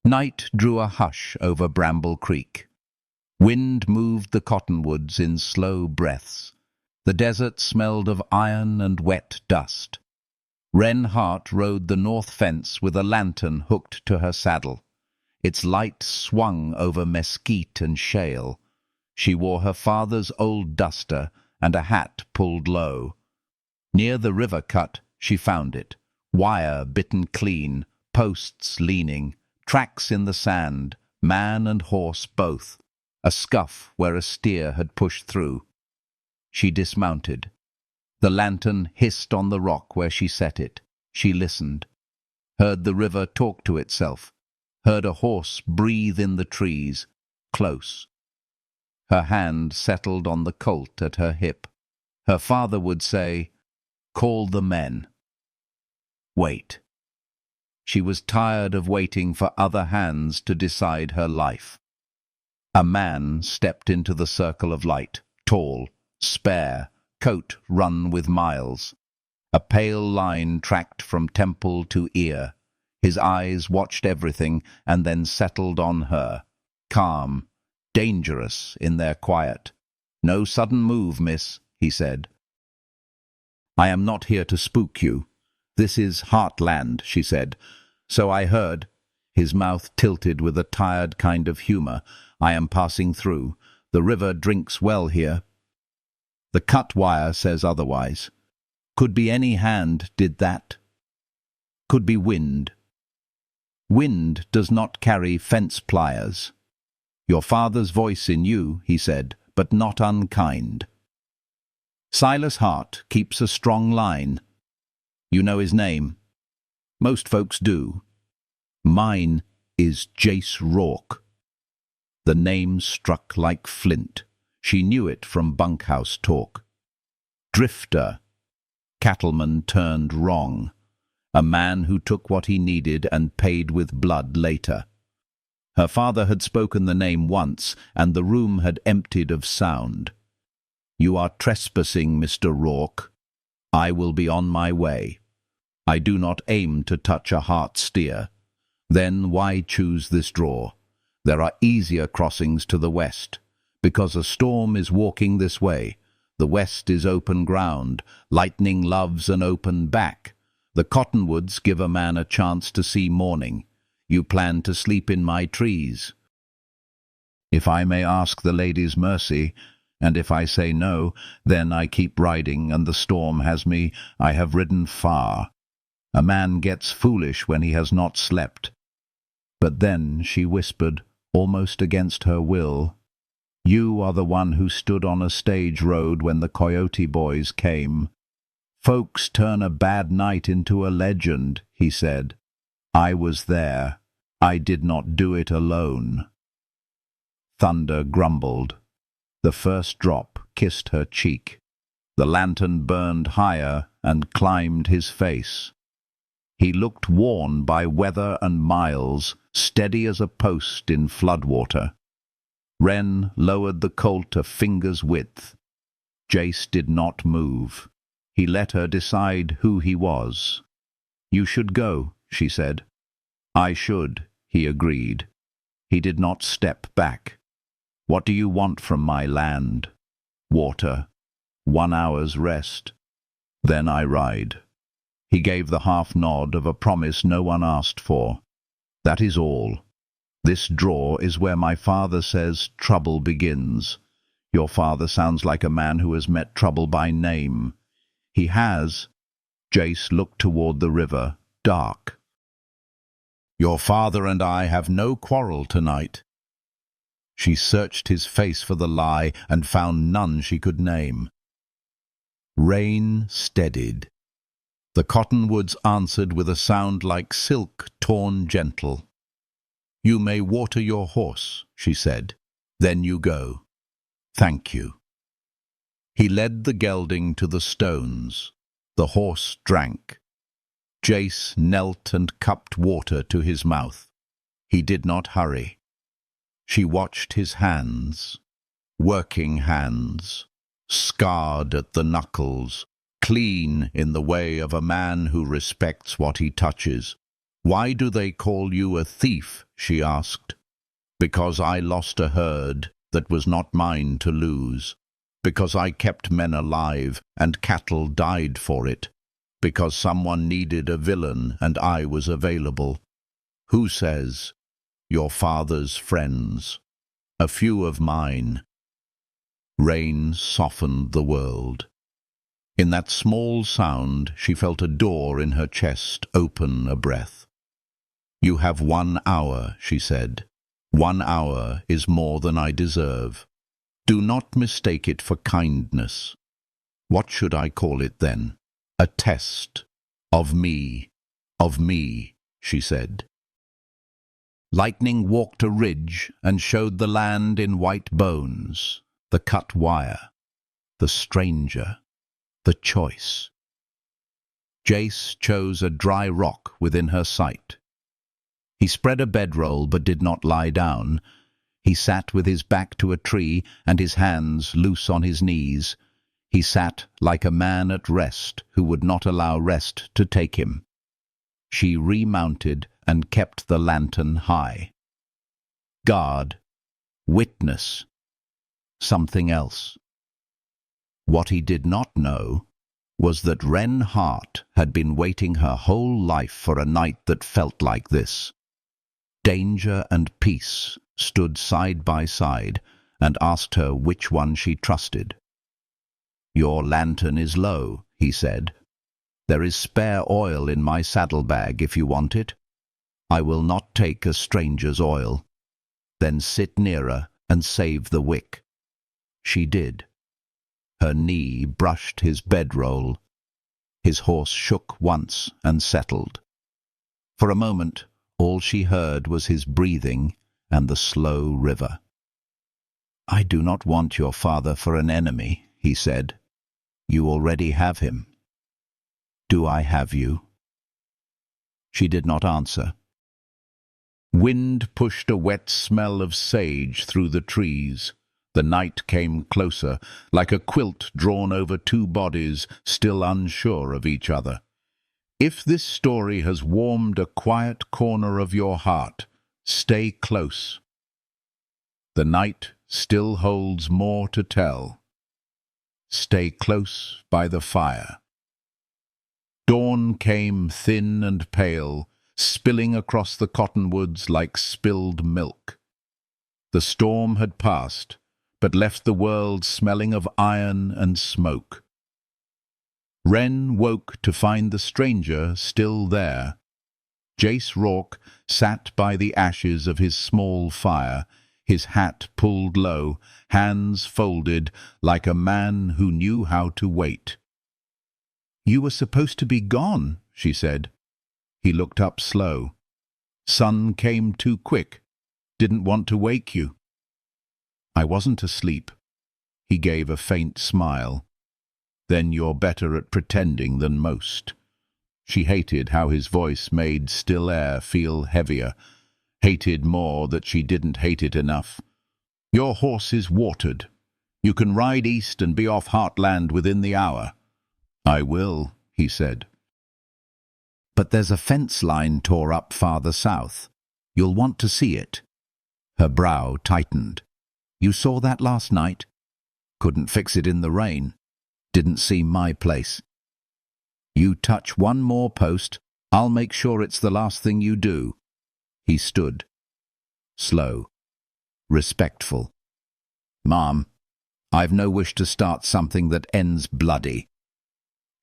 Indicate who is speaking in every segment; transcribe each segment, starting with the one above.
Speaker 1: Night drew a hush over Bramble Creek. Wind moved the cottonwoods in slow breaths. The desert smelled of iron and wet dust. Wren Hart rode the north fence with a lantern hooked to her saddle. Its light swung over mesquite and shale. She wore her father's old duster and a hat pulled low. Near the river cut she found it, wire bitten clean, posts leaning, tracks in the sand, man and horse both, a scuff where a steer had pushed through. She dismounted. The lantern hissed on the rock where she set it. She listened, heard the river talk to itself, heard a horse breathe in the trees, close. Her hand settled on the colt at her hip. Her father would say, "Call the men." Wait. She was tired of waiting for other hands to decide her life. A man stepped into the circle of light, tall, spare, coat run with miles. A pale line tracked from temple to ear. His eyes watched everything and then settled on her, calm, dangerous in their quiet. "No sudden move, miss," he said. "I am not here to spook you. This is Heartland," she said. "So I heard." His mouth tilted with a tired kind of humor. "I am passing through. The river drinks well here. The cut wire says otherwise. Could be any hand did that. Could be wind. Wind does not carry fence pliers. Your father's voice in you," he said, "but not unkind. Silas Hart keeps a strong line. You know his name. Most folks do. Mine is Jace Rourke." The name struck like flint. She knew it from bunkhouse talk. Drifter. Cattleman turned wrong. A man who took what he needed and paid with blood later. Her father had spoken the name once, and the room had emptied of sound. "You are trespassing, Mr. Rourke. I will be on my way. I do not aim to touch a Hart steer. Then why choose this draw? There are easier crossings to the west. Because a storm is walking this way. The west is open ground. Lightning loves an open back. The cottonwoods give a man a chance to see morning. You plan to sleep in my trees. If I may ask the lady's mercy, and if I say no, then I keep riding, and the storm has me. I have ridden far. A man gets foolish when he has not slept." But then she whispered, almost against her will, "You are the one who stood on a stage road when the Coyote boys came. Folks turn a bad night into a legend," he said. "I was there. I did not do it alone." Thunder grumbled. The first drop kissed her cheek. The lantern burned higher and climbed his face. He looked worn by weather and miles, steady as a post in floodwater. Wren lowered the colt a finger's width. Jace did not move. He let her decide who he was. "You should go," she said. "I should," he agreed. He did not step back. "What do you want from my land?" "Water. 1 hour's rest. Then I ride." He gave the half-nod of a promise no one asked for. "That is all. This draw is where my father says trouble begins. Your father sounds like a man who has met trouble by name." "He has." Jace looked toward the river, dark. "Your father and I have no quarrel tonight." She searched his face for the lie and found none she could name. Rain steadied. The cottonwoods answered with a sound like silk torn gentle. "You may water your horse," she said. "Then you go. Thank you." He led the gelding to the stones. The horse drank. Jace knelt and cupped water to his mouth. He did not hurry. She watched his hands, working hands, scarred at the knuckles, clean in the way of a man who respects what he touches. "Why do they call you a thief?" she asked. "Because I lost a herd that was not mine to lose. Because I kept men alive and cattle died for it. Because someone needed a villain and I was available. Who says? Your father's friends. A few of mine." Rain softened the world. In that small sound she felt a door in her chest open a breath. "You have 1 hour," she said. 1 hour is more than I deserve. Do not mistake it for kindness. What should I call it then? A test. Of me, she said. Lightning walked a ridge and showed the land in white bones, the cut wire, the stranger, the choice. Jace chose a dry rock within her sight. He spread a bedroll but did not lie down. He sat with his back to a tree and his hands loose on his knees. He sat like a man at rest who would not allow rest to take him. She remounted and kept the lantern high. Guard, witness, something else. What he did not know was that Wren Hart had been waiting her whole life for a night that felt like this. Danger and peace stood side by side and asked her which one she trusted. "Your lantern is low," he said. "There is spare oil in my saddlebag if you want it. I will not take a stranger's oil. Then sit nearer and save the wick." She did. Her knee brushed his bedroll. His horse shook once and settled. For a moment, all she heard was his breathing and the slow river. "I do not want your father for an enemy," he said. "You already have him. Do I have you?" She did not answer. Wind pushed a wet smell of sage through the trees. The night came closer, like a quilt drawn over two bodies still unsure of each other. If this story has warmed a quiet corner of your heart, stay close. The night still holds more to tell. Stay close by the fire. Dawn came thin and pale, spilling across the cottonwoods like spilled milk. The storm had passed, but left the world smelling of iron and smoke. Wren woke to find the stranger still there. Jace Rourke sat by the ashes of his small fire, his hat pulled low, hands folded, like a man who knew how to wait. "You were supposed to be gone," she said. He looked up slow. "Sun came too quick. Didn't want to wake you." "I wasn't asleep." He gave a faint smile. "Then you're better at pretending than most." She hated how his voice made still air feel heavier, hated more that she didn't hate it enough. "Your horse is watered. You can ride east and be off Heartland within the hour." "I will," he said. "But there's a fence line tore up farther south. You'll want to see it." Her brow tightened. "You saw that last night?" "Couldn't fix it in the rain. Didn't seem my place." "You touch one more post, I'll make sure it's the last thing you do." He stood. Slow. Respectful. "Mom, I've no wish to start something that ends bloody."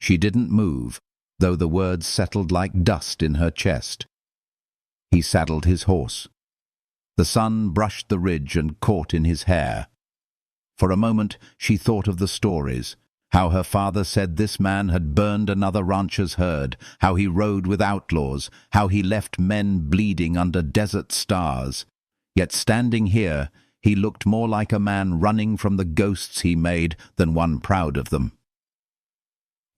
Speaker 1: She didn't move, though the words settled like dust in her chest. He saddled his horse. The sun brushed the ridge and caught in his hair. For a moment she thought of the stories, how her father said this man had burned another rancher's herd, how he rode with outlaws, how he left men bleeding under desert stars. Yet standing here, he looked more like a man running from the ghosts he made than one proud of them.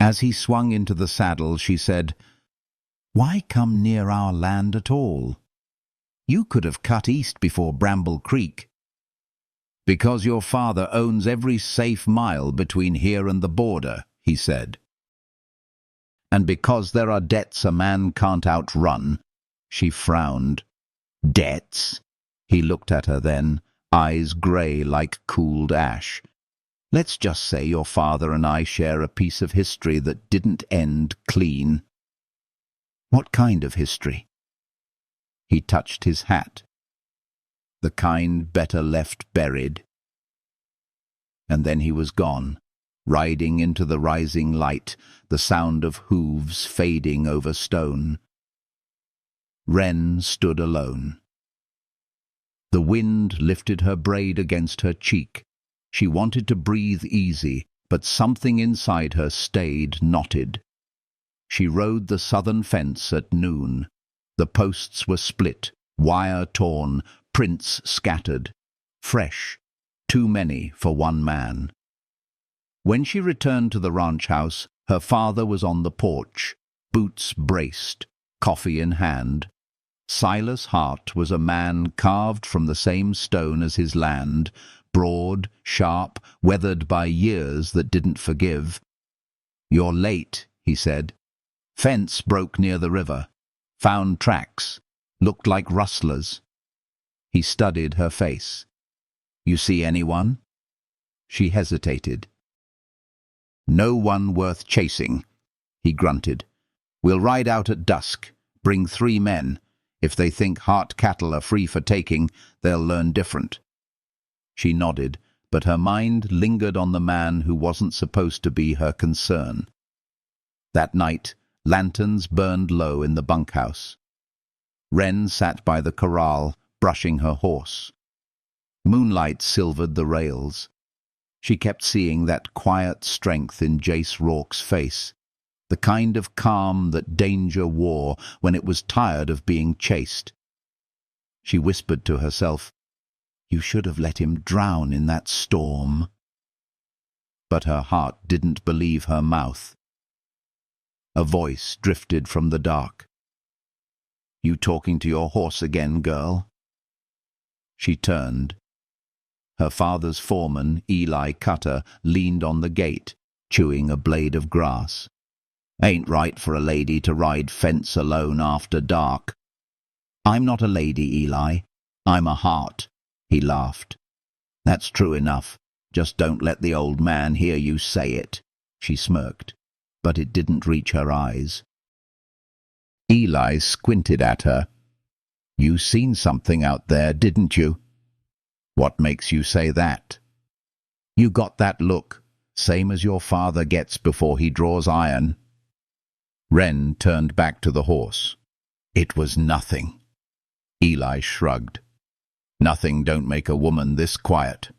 Speaker 1: As he swung into the saddle, she said, "Why come near our land at all? You could have cut east before Bramble Creek." "Because your father owns every safe mile between here and the border," he said. "And because there are debts a man can't outrun." She frowned. Debts? He looked at her then, eyes grey like cooled ash. Let's just say your father and I share a piece of history that didn't end clean. What kind of history? He touched his hat. The kind better left buried. And then he was gone, riding into the rising light, the sound of hooves fading over stone. Wren stood alone. The wind lifted her braid against her cheek. She wanted to breathe easy, but something inside her stayed knotted. She rode the southern fence at noon. The posts were split, wire torn, prints scattered. Fresh, too many for one man. When she returned to the ranch house, her father was on the porch, boots braced, coffee in hand. Silas Hart was a man carved from the same stone as his land, broad, sharp, weathered by years that didn't forgive. "You're late," he said. "Fence broke near the river. Found tracks. Looked like rustlers." He studied her face. "You see anyone?" She hesitated. "No one worth chasing," he grunted. "We'll ride out at dusk. Bring 3 men. If they think Hart cattle are free for taking, they'll learn different." She nodded, but her mind lingered on the man who wasn't supposed to be her concern. That night, lanterns burned low in the bunkhouse. Wren sat by the corral, brushing her horse. Moonlight silvered the rails. She kept seeing that quiet strength in Jace Rourke's face, the kind of calm that danger wore when it was tired of being chased. She whispered to herself, "You should have let him drown in that storm." But her heart didn't believe her mouth. A voice drifted from the dark. "You talking to your horse again, girl?" She turned. Her father's foreman, Eli Cutter, leaned on the gate, chewing a blade of grass. "Ain't right for a lady to ride fence alone after dark." "I'm not a lady, Eli. I'm a Hart," he laughed. "That's true enough. Just don't let the old man hear you say it," she smirked, but it didn't reach her eyes. Eli squinted at her. "You seen something out there, didn't you?" "What makes you say that?" "You got that look, same as your father gets before he draws iron." Wren turned back to the horse. "It was nothing." Eli shrugged. "Nothing don't make a woman this quiet."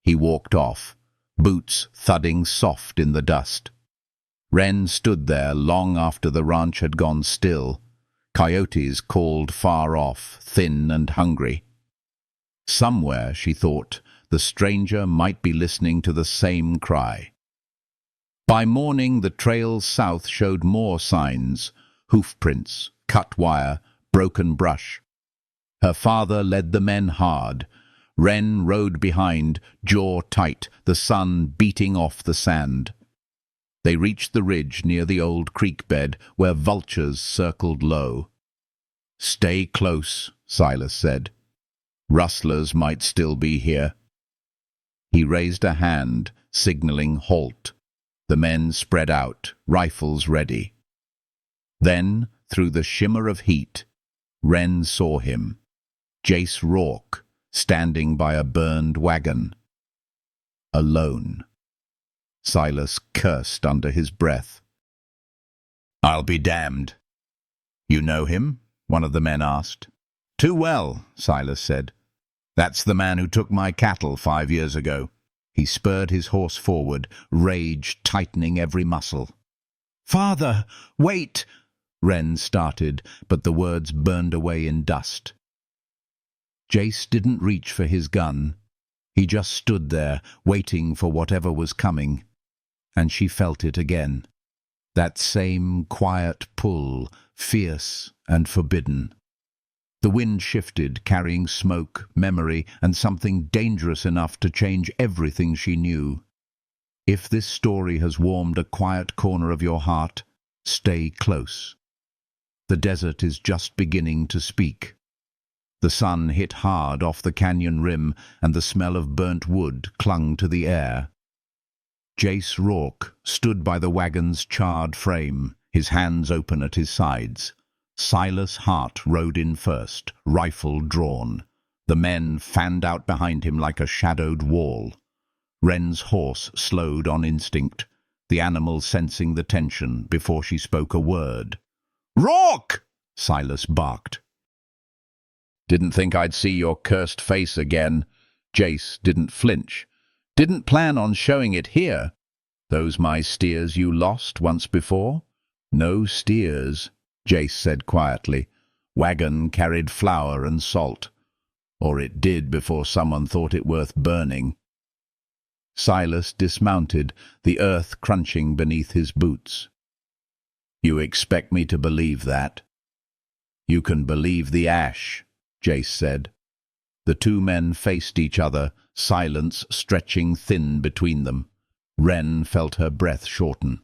Speaker 1: He walked off, boots thudding soft in the dust. Wren stood there long after the ranch had gone still. Coyotes called far off, thin and hungry. Somewhere, she thought, the stranger might be listening to the same cry. By morning, the trails south showed more signs: hoof prints, cut wire, broken brush. Her father led the men hard. Wren rode behind, jaw tight, the sun beating off the sand. They reached the ridge near the old creek bed, where vultures circled low. "Stay close," Silas said. "Rustlers might still be here." He raised a hand, signaling halt. The men spread out, rifles ready. Then, through the shimmer of heat, Wren saw him, Jace Rourke, standing by a burned wagon. Alone. Silas cursed under his breath. "I'll be damned." "You know him?" one of the men asked. "Too well," Silas said. "That's the man who took my cattle 5 years ago." He spurred his horse forward, rage tightening every muscle. "Father, wait!" Wren started, but the words burned away in dust. Jace didn't reach for his gun. He just stood there, waiting for whatever was coming. And she felt it again. That same quiet pull, fierce and forbidden. The wind shifted, carrying smoke, memory, and something dangerous enough to change everything she knew. If this story has warmed a quiet corner of your heart, stay close. The desert is just beginning to speak. The sun hit hard off the canyon rim, and the smell of burnt wood clung to the air. Jace Rourke stood by the wagon's charred frame, his hands open at his sides. Silas Hart rode in first, rifle drawn. The men fanned out behind him like a shadowed wall. Wren's horse slowed on instinct, the animal sensing the tension before she spoke a word. "Rourke!" Silas barked. "Didn't think I'd see your cursed face again." Jace didn't flinch. "Didn't plan on showing it here. Those my steers you lost once before?" "No steers," Jace said quietly. "Wagon carried flour and salt. Or it did before someone thought it worth burning." Silas dismounted, the earth crunching beneath his boots. "You expect me to believe that?" "You can believe the ash," Jace said. The two men faced each other, silence stretching thin between them. Wren felt her breath shorten.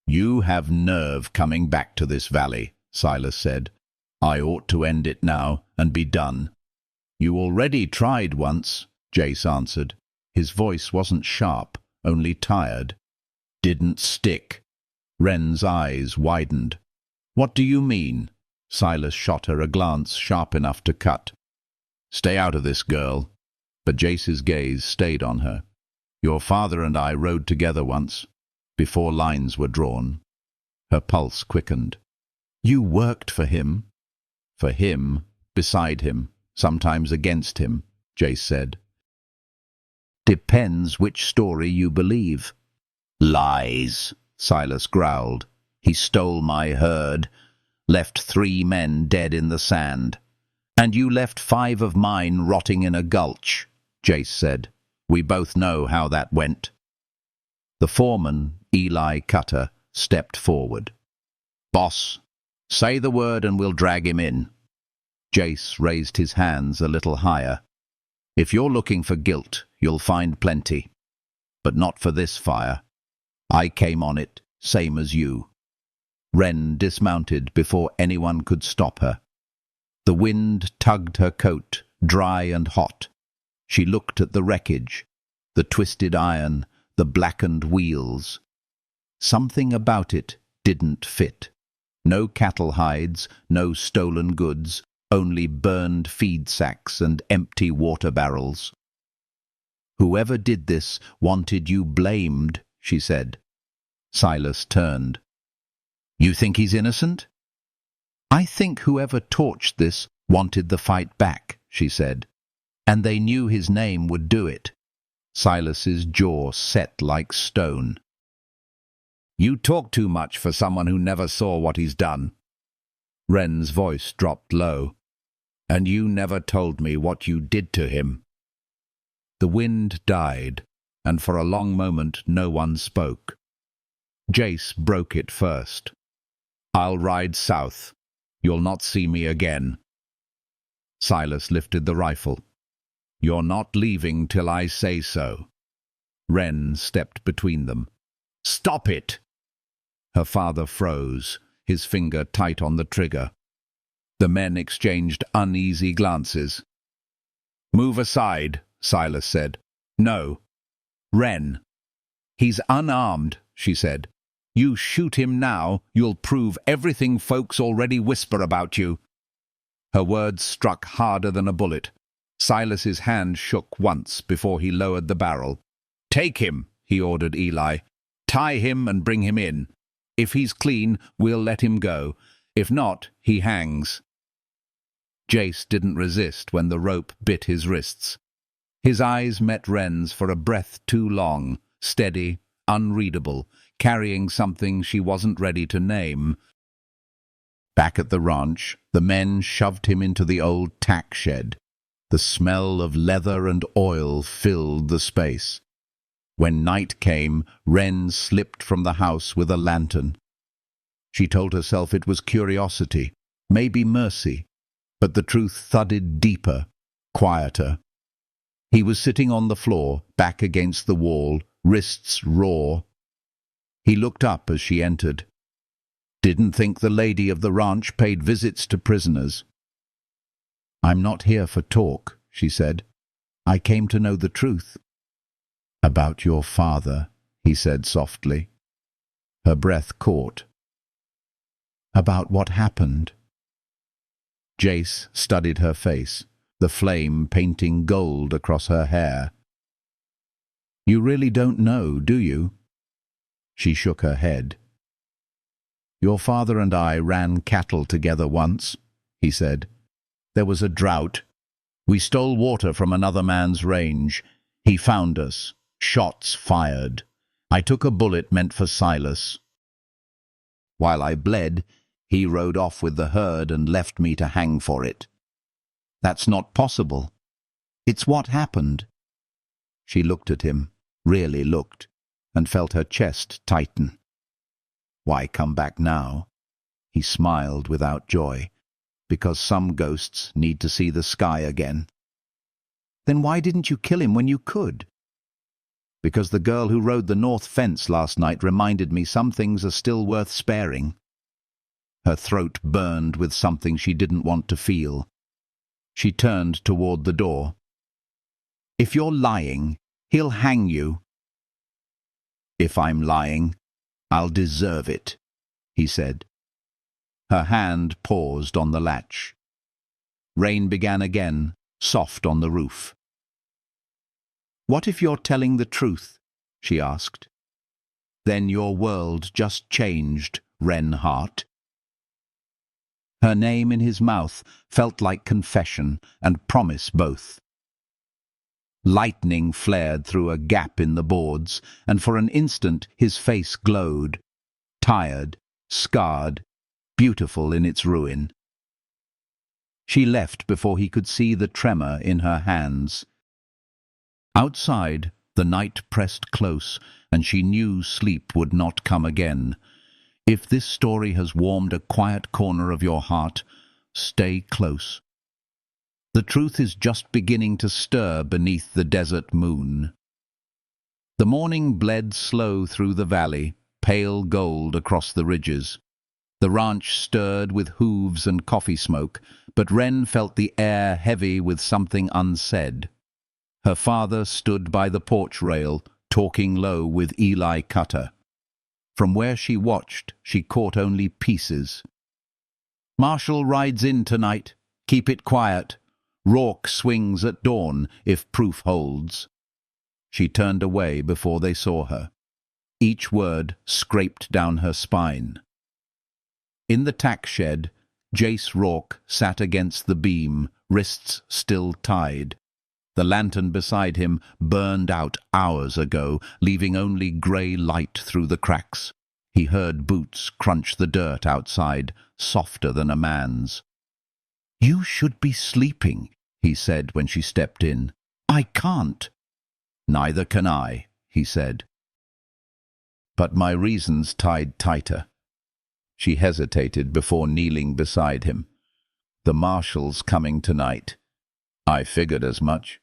Speaker 1: "You have nerve coming back to this valley," Silas said. "I ought to end it now and be done." "You already tried once," Jace answered. His voice wasn't sharp, only tired. "Didn't stick." Wren's eyes widened. "What do you mean?" Silas shot her a glance sharp enough to cut. "Stay out of this, girl." But Jace's gaze stayed on her. "Your father and I rode together once, before lines were drawn." Her pulse quickened. "You worked for him?" "For him, beside him, sometimes against him," Jace said. "Depends which story you believe." "Lies," Silas growled. "He stole my herd, left 3 men dead in the sand. And you left 5 of mine rotting in a gulch," Jace said. "We both know how that went." The foreman, Eli Cutter, stepped forward. "Boss, say the word and we'll drag him in." Jace raised his hands a little higher. "If you're looking for guilt, you'll find plenty. But not for this fire. I came on it, same as you." Wren dismounted before anyone could stop her. The wind tugged her coat, dry and hot. She looked at the wreckage, the twisted iron, the blackened wheels. Something about it didn't fit. No cattle hides, no stolen goods, only burned feed sacks and empty water barrels. "Whoever did this wanted you blamed," she said. Silas turned. "You think he's innocent?" "I think whoever torched this wanted the fight back," she said. "And they knew his name would do it." Silas's jaw set like stone. "You talk too much for someone who never saw what he's done." Wren's voice dropped low. "And you never told me what you did to him." The wind died, and for a long moment no one spoke. Jace broke it first. "I'll ride south. You'll not see me again." Silas lifted the rifle. "You're not leaving till I say so." Wren stepped between them. "Stop it!" Her father froze, his finger tight on the trigger. The men exchanged uneasy glances. "Move aside," Silas said. "No." "Wren." "He's unarmed," she said. "You shoot him now, you'll prove everything folks already whisper about you." Her words struck harder than a bullet. Silas's hand shook once before he lowered the barrel. "Take him," he ordered Eli. "Tie him and bring him in. If he's clean, we'll let him go. If not, he hangs." Jace didn't resist when the rope bit his wrists. His eyes met Wren's for a breath too long, steady, unreadable, carrying something she wasn't ready to name. Back at the ranch, the men shoved him into the old tack shed. The smell of leather and oil filled the space. When night came, Wren slipped from the house with a lantern. She told herself it was curiosity, maybe mercy, but the truth thudded deeper, quieter. He was sitting on the floor, back against the wall, wrists raw. He looked up as she entered. Didn't think the lady of the ranch paid visits to prisoners. I'm not here for talk, she said. I came to know the truth. About your father, he said softly. Her breath caught. About what happened? Jace studied her face, the flame painting gold across her hair. You really don't know, do you? She shook her head. Your father and I ran cattle together once, he said. There was a drought. We stole water from another man's range. He found us. Shots fired. I took a bullet meant for Silas. While I bled, he rode off with the herd and left me to hang for it. That's not possible. It's what happened. She looked at him, really looked, and felt her chest tighten. Why come back now? He smiled without joy. Because some ghosts need to see the sky again. Then why didn't you kill him when you could? Because the girl who rode the north fence last night reminded me some things are still worth sparing. Her throat burned with something she didn't want to feel. She turned toward the door. If you're lying, he'll hang you. If I'm lying, I'll deserve it, he said. Her hand paused on the latch. Rain began again, soft on the roof. What if you're telling the truth? She asked. Then your world just changed, Wren Hart. Her name in his mouth felt like confession and promise both. Lightning flared through a gap in the boards, and for an instant his face glowed, tired, scarred, beautiful in its ruin. She left before he could see the tremor in her hands. Outside, the night pressed close, and she knew sleep would not come again. If this story has warmed a quiet corner of your heart, stay close. The truth is just beginning to stir beneath the desert moon. The morning bled slow through the valley, pale gold across the ridges. The ranch stirred with hooves and coffee smoke, but Wren felt the air heavy with something unsaid. Her father stood by the porch rail, talking low with Eli Cutter. From where she watched, she caught only pieces. Marshall rides in tonight. Keep it quiet. Rourke swings at dawn, if proof holds. She turned away before they saw her. Each word scraped down her spine. In the tack shed, Jace Rourke sat against the beam, wrists still tied. The lantern beside him burned out hours ago, leaving only grey light through the cracks. He heard boots crunch the dirt outside, softer than a man's. "You should be sleeping," he said when she stepped in. "I can't." "Neither can I," he said. "But my reason's tied tighter." She hesitated before kneeling beside him. "The marshal's coming tonight." "I figured as much.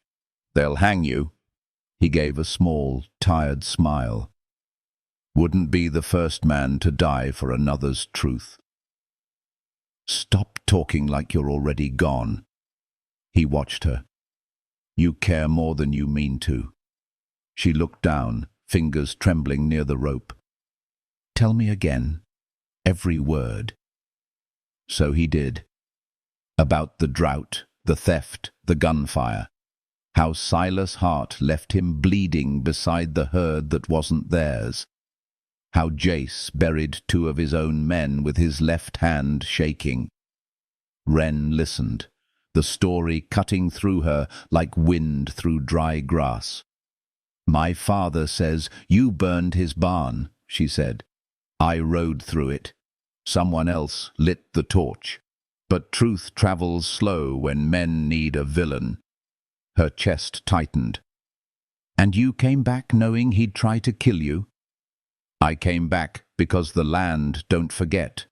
Speaker 1: They'll hang you." He gave a small, tired smile. "Wouldn't be the first man to die for another's truth." "Stop talking like you're already gone." He watched her. "You care more than you mean to." She looked down, fingers trembling near the rope. "Tell me again. Every word." So he did. About the drought, the theft, the gunfire. How Silas Hart left him bleeding beside the herd that wasn't theirs. How Jace buried 2 of his own men with his left hand shaking. Wren listened, the story cutting through her like wind through dry grass. "My father says you burned his barn," she said. "I rode through it. Someone else lit the torch. But truth travels slow when men need a villain." Her chest tightened. "And you came back knowing he'd try to kill you?" "I came back because the land don't forget."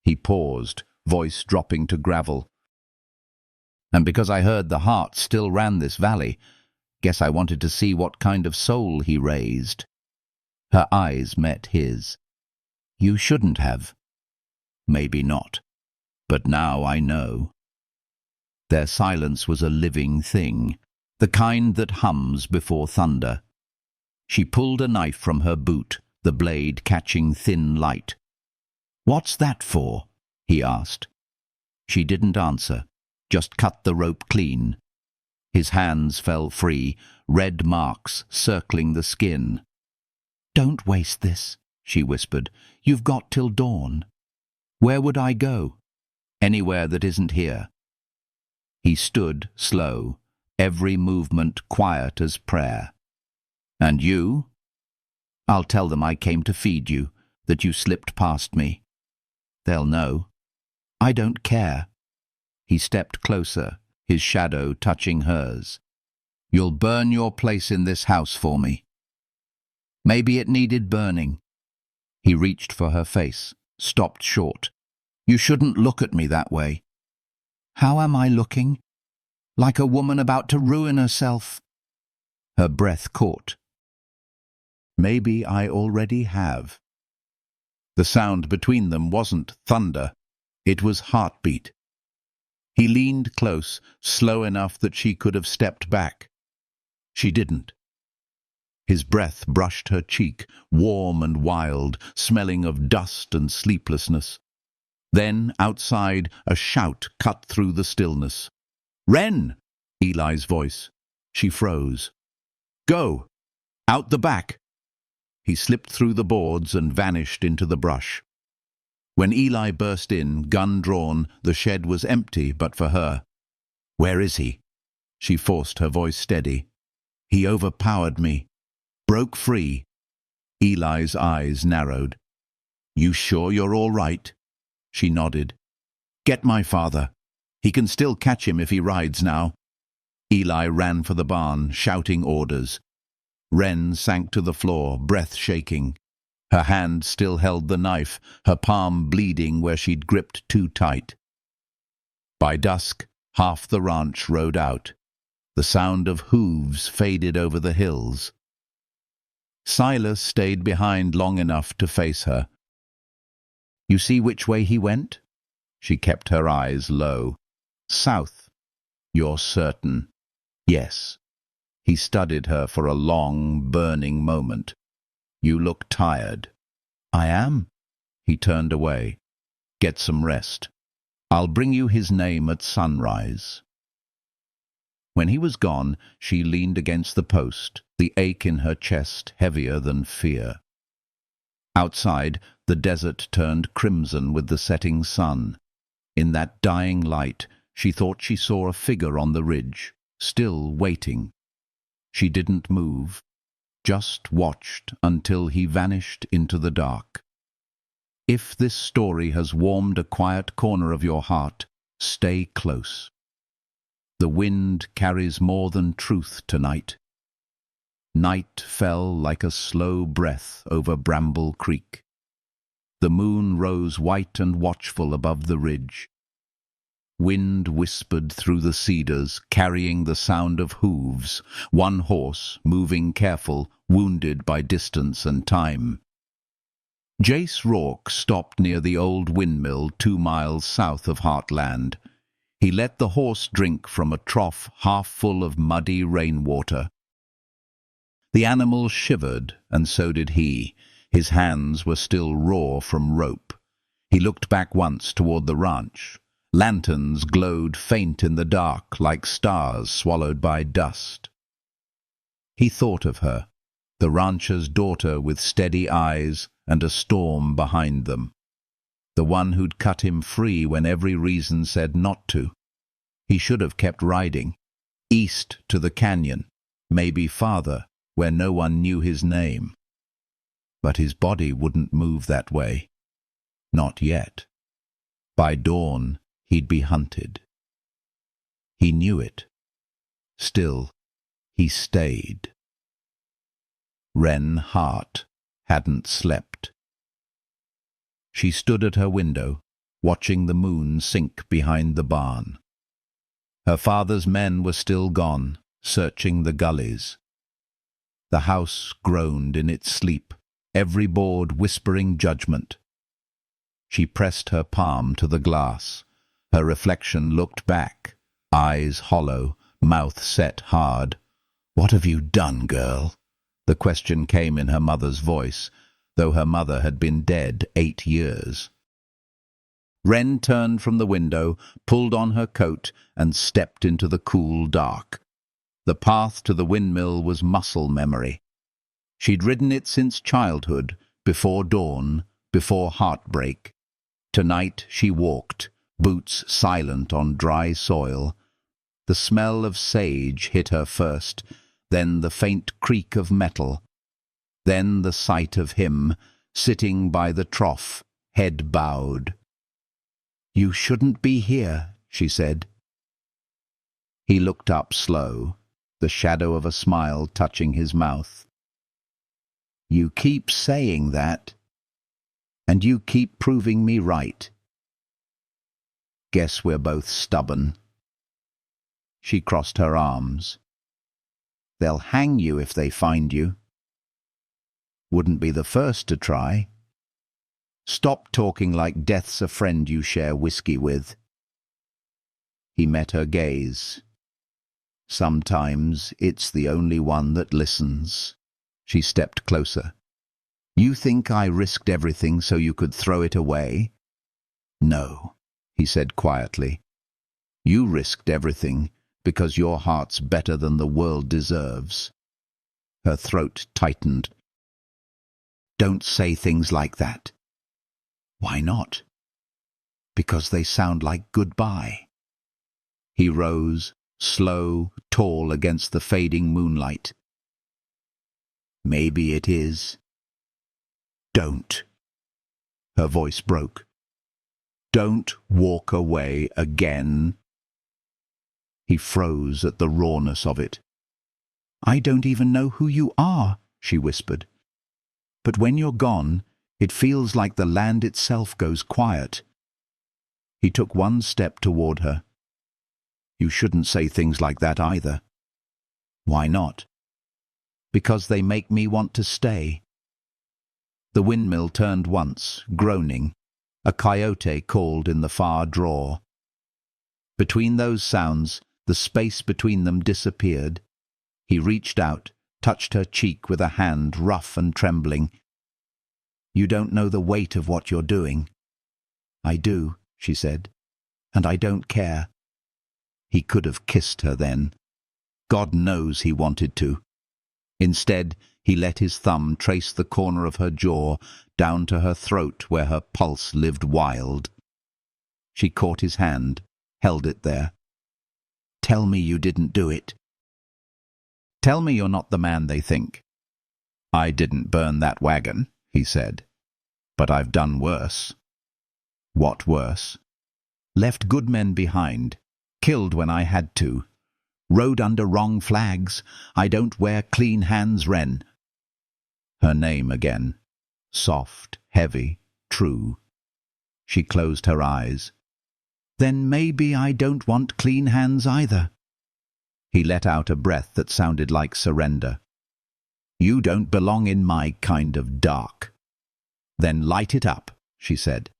Speaker 1: He paused, voice dropping to gravel. "And because I heard the Hart still ran this valley. Guess I wanted to see what kind of soul he raised." Her eyes met his. "You shouldn't have." Maybe not. But now I know. Their silence was a living thing, the kind that hums before thunder. She pulled a knife from her boot, the blade catching thin light. "What's that for?" he asked. She didn't answer, just cut the rope clean. His hands fell free, red marks circling the skin. "Don't waste this," she whispered. "You've got till dawn." "Where would I go?" "Anywhere that isn't here." He stood slow, every movement quiet as prayer. "And you?" "I'll tell them I came to feed you, that you slipped past me. They'll know. I don't care." He stepped closer, his shadow touching hers. "You'll burn your place in this house for me." Maybe it needed burning. He reached for her face, stopped short. "You shouldn't look at me that way." "How am I looking?" "Like a woman about to ruin herself." Her breath caught. "Maybe I already have." The sound between them wasn't thunder. It was heartbeat. He leaned close, slow enough that she could have stepped back. She didn't. His breath brushed her cheek, warm and wild, smelling of dust and sleeplessness. Then, outside, a shout cut through the stillness. "Wren!" Eli's voice. She froze. "Go! Out the back!" He slipped through the boards and vanished into the brush. When Eli burst in, gun drawn, the shed was empty but for her. "Where is he?" She forced her voice steady. "He overpowered me. Broke free." Eli's eyes narrowed. "You sure you're all right?" She nodded. "Get my father. He can still catch him if he rides now." Eli ran for the barn, shouting orders. Wren sank to the floor, breath shaking. Her hand still held the knife, her palm bleeding where she'd gripped too tight. By dusk, half the ranch rode out. The sound of hooves faded over the hills. Silas stayed behind long enough to face her. "You see which way he went?" She kept her eyes low. "South." "You're certain?" "Yes." He studied her for a long, burning moment. "You look tired." "I am." He turned away. "Get some rest. I'll bring you his name at sunrise." When he was gone, she leaned against the post, the ache in her chest heavier than fear. Outside, the desert turned crimson with the setting sun. In that dying light, she thought she saw a figure on the ridge, still waiting. She didn't move, just watched until he vanished into the dark. If this story has warmed a quiet corner of your heart, stay close. The wind carries more than truth tonight. Night fell like a slow breath over Bramble Creek. The moon rose white and watchful above the ridge. Wind whispered through the cedars, carrying the sound of hooves, one horse, moving careful, wounded by distance and time. Jace Rourke stopped near the old windmill 2 miles south of Heartland. He let the horse drink from a trough half full of muddy rainwater. The animal shivered, and so did he. His hands were still raw from rope. He looked back once toward the ranch. Lanterns glowed faint in the dark, like stars swallowed by dust. He thought of her, the rancher's daughter with steady eyes and a storm behind them. The one who'd cut him free when every reason said not to. He should have kept riding, east to the canyon, maybe farther, where no one knew his name. But his body wouldn't move that way. Not yet. By dawn, he'd be hunted. He knew it. Still, he stayed. Wren Hart hadn't slept. She stood at her window, watching the moon sink behind the barn. Her father's men were still gone, searching the gullies. The house groaned in its sleep, every board whispering judgment. She pressed her palm to the glass. Her reflection looked back, eyes hollow, mouth set hard. "What have you done, girl?" The question came in her mother's voice, though her mother had been dead 8 years. Wren turned from the window, pulled on her coat, and stepped into the cool dark. The path to the windmill was muscle memory. She'd ridden it since childhood, before dawn, before heartbreak. Tonight she walked, boots silent on dry soil. The smell of sage hit her first, then the faint creak of metal, then the sight of him, sitting by the trough, head bowed. "You shouldn't be here," she said. He looked up slow, the shadow of a smile touching his mouth. "You keep saying that, and you keep proving me right. Guess we're both stubborn." She crossed her arms. "They'll hang you if they find you. Wouldn't be the first to try. Stop talking like death's a friend you share whiskey with." He met her gaze. "Sometimes it's the only one that listens." She stepped closer. "You think I risked everything so you could throw it away?" "No," he said quietly. "You risked everything because your heart's better than the world deserves." Her throat tightened. "Don't say things like that." "Why not?" "Because they sound like goodbye." He rose, slow, tall against the fading moonlight. "Maybe it is." "Don't." Her voice broke. "Don't walk away again." He froze at the rawness of it. "I don't even know who you are," she whispered. "But when you're gone, it feels like the land itself goes quiet." He took one step toward her. "You shouldn't say things like that either." "Why not?" "Because they make me want to stay." The windmill turned once, groaning. A coyote called in the far draw. Between those sounds, the space between them disappeared. He reached out, touched her cheek with a hand rough and trembling. "You don't know the weight of what you're doing." "I do," she said, "and I don't care." He could have kissed her then. God knows he wanted to. Instead, he let his thumb trace the corner of her jaw down to her throat where her pulse lived wild. She caught his hand, held it there. "Tell me you didn't do it." "Tell me you're not the man they think." "I didn't burn that wagon," he said. "But I've done worse." "What worse?" "Left good men behind. Killed when I had to. Rode under wrong flags. I don't wear clean hands, Wren." Her name again. Soft, heavy, true. She closed her eyes. "Then maybe I don't want clean hands either." He let out a breath that sounded like surrender. "You don't belong in my kind of dark." "Then light it up," she said.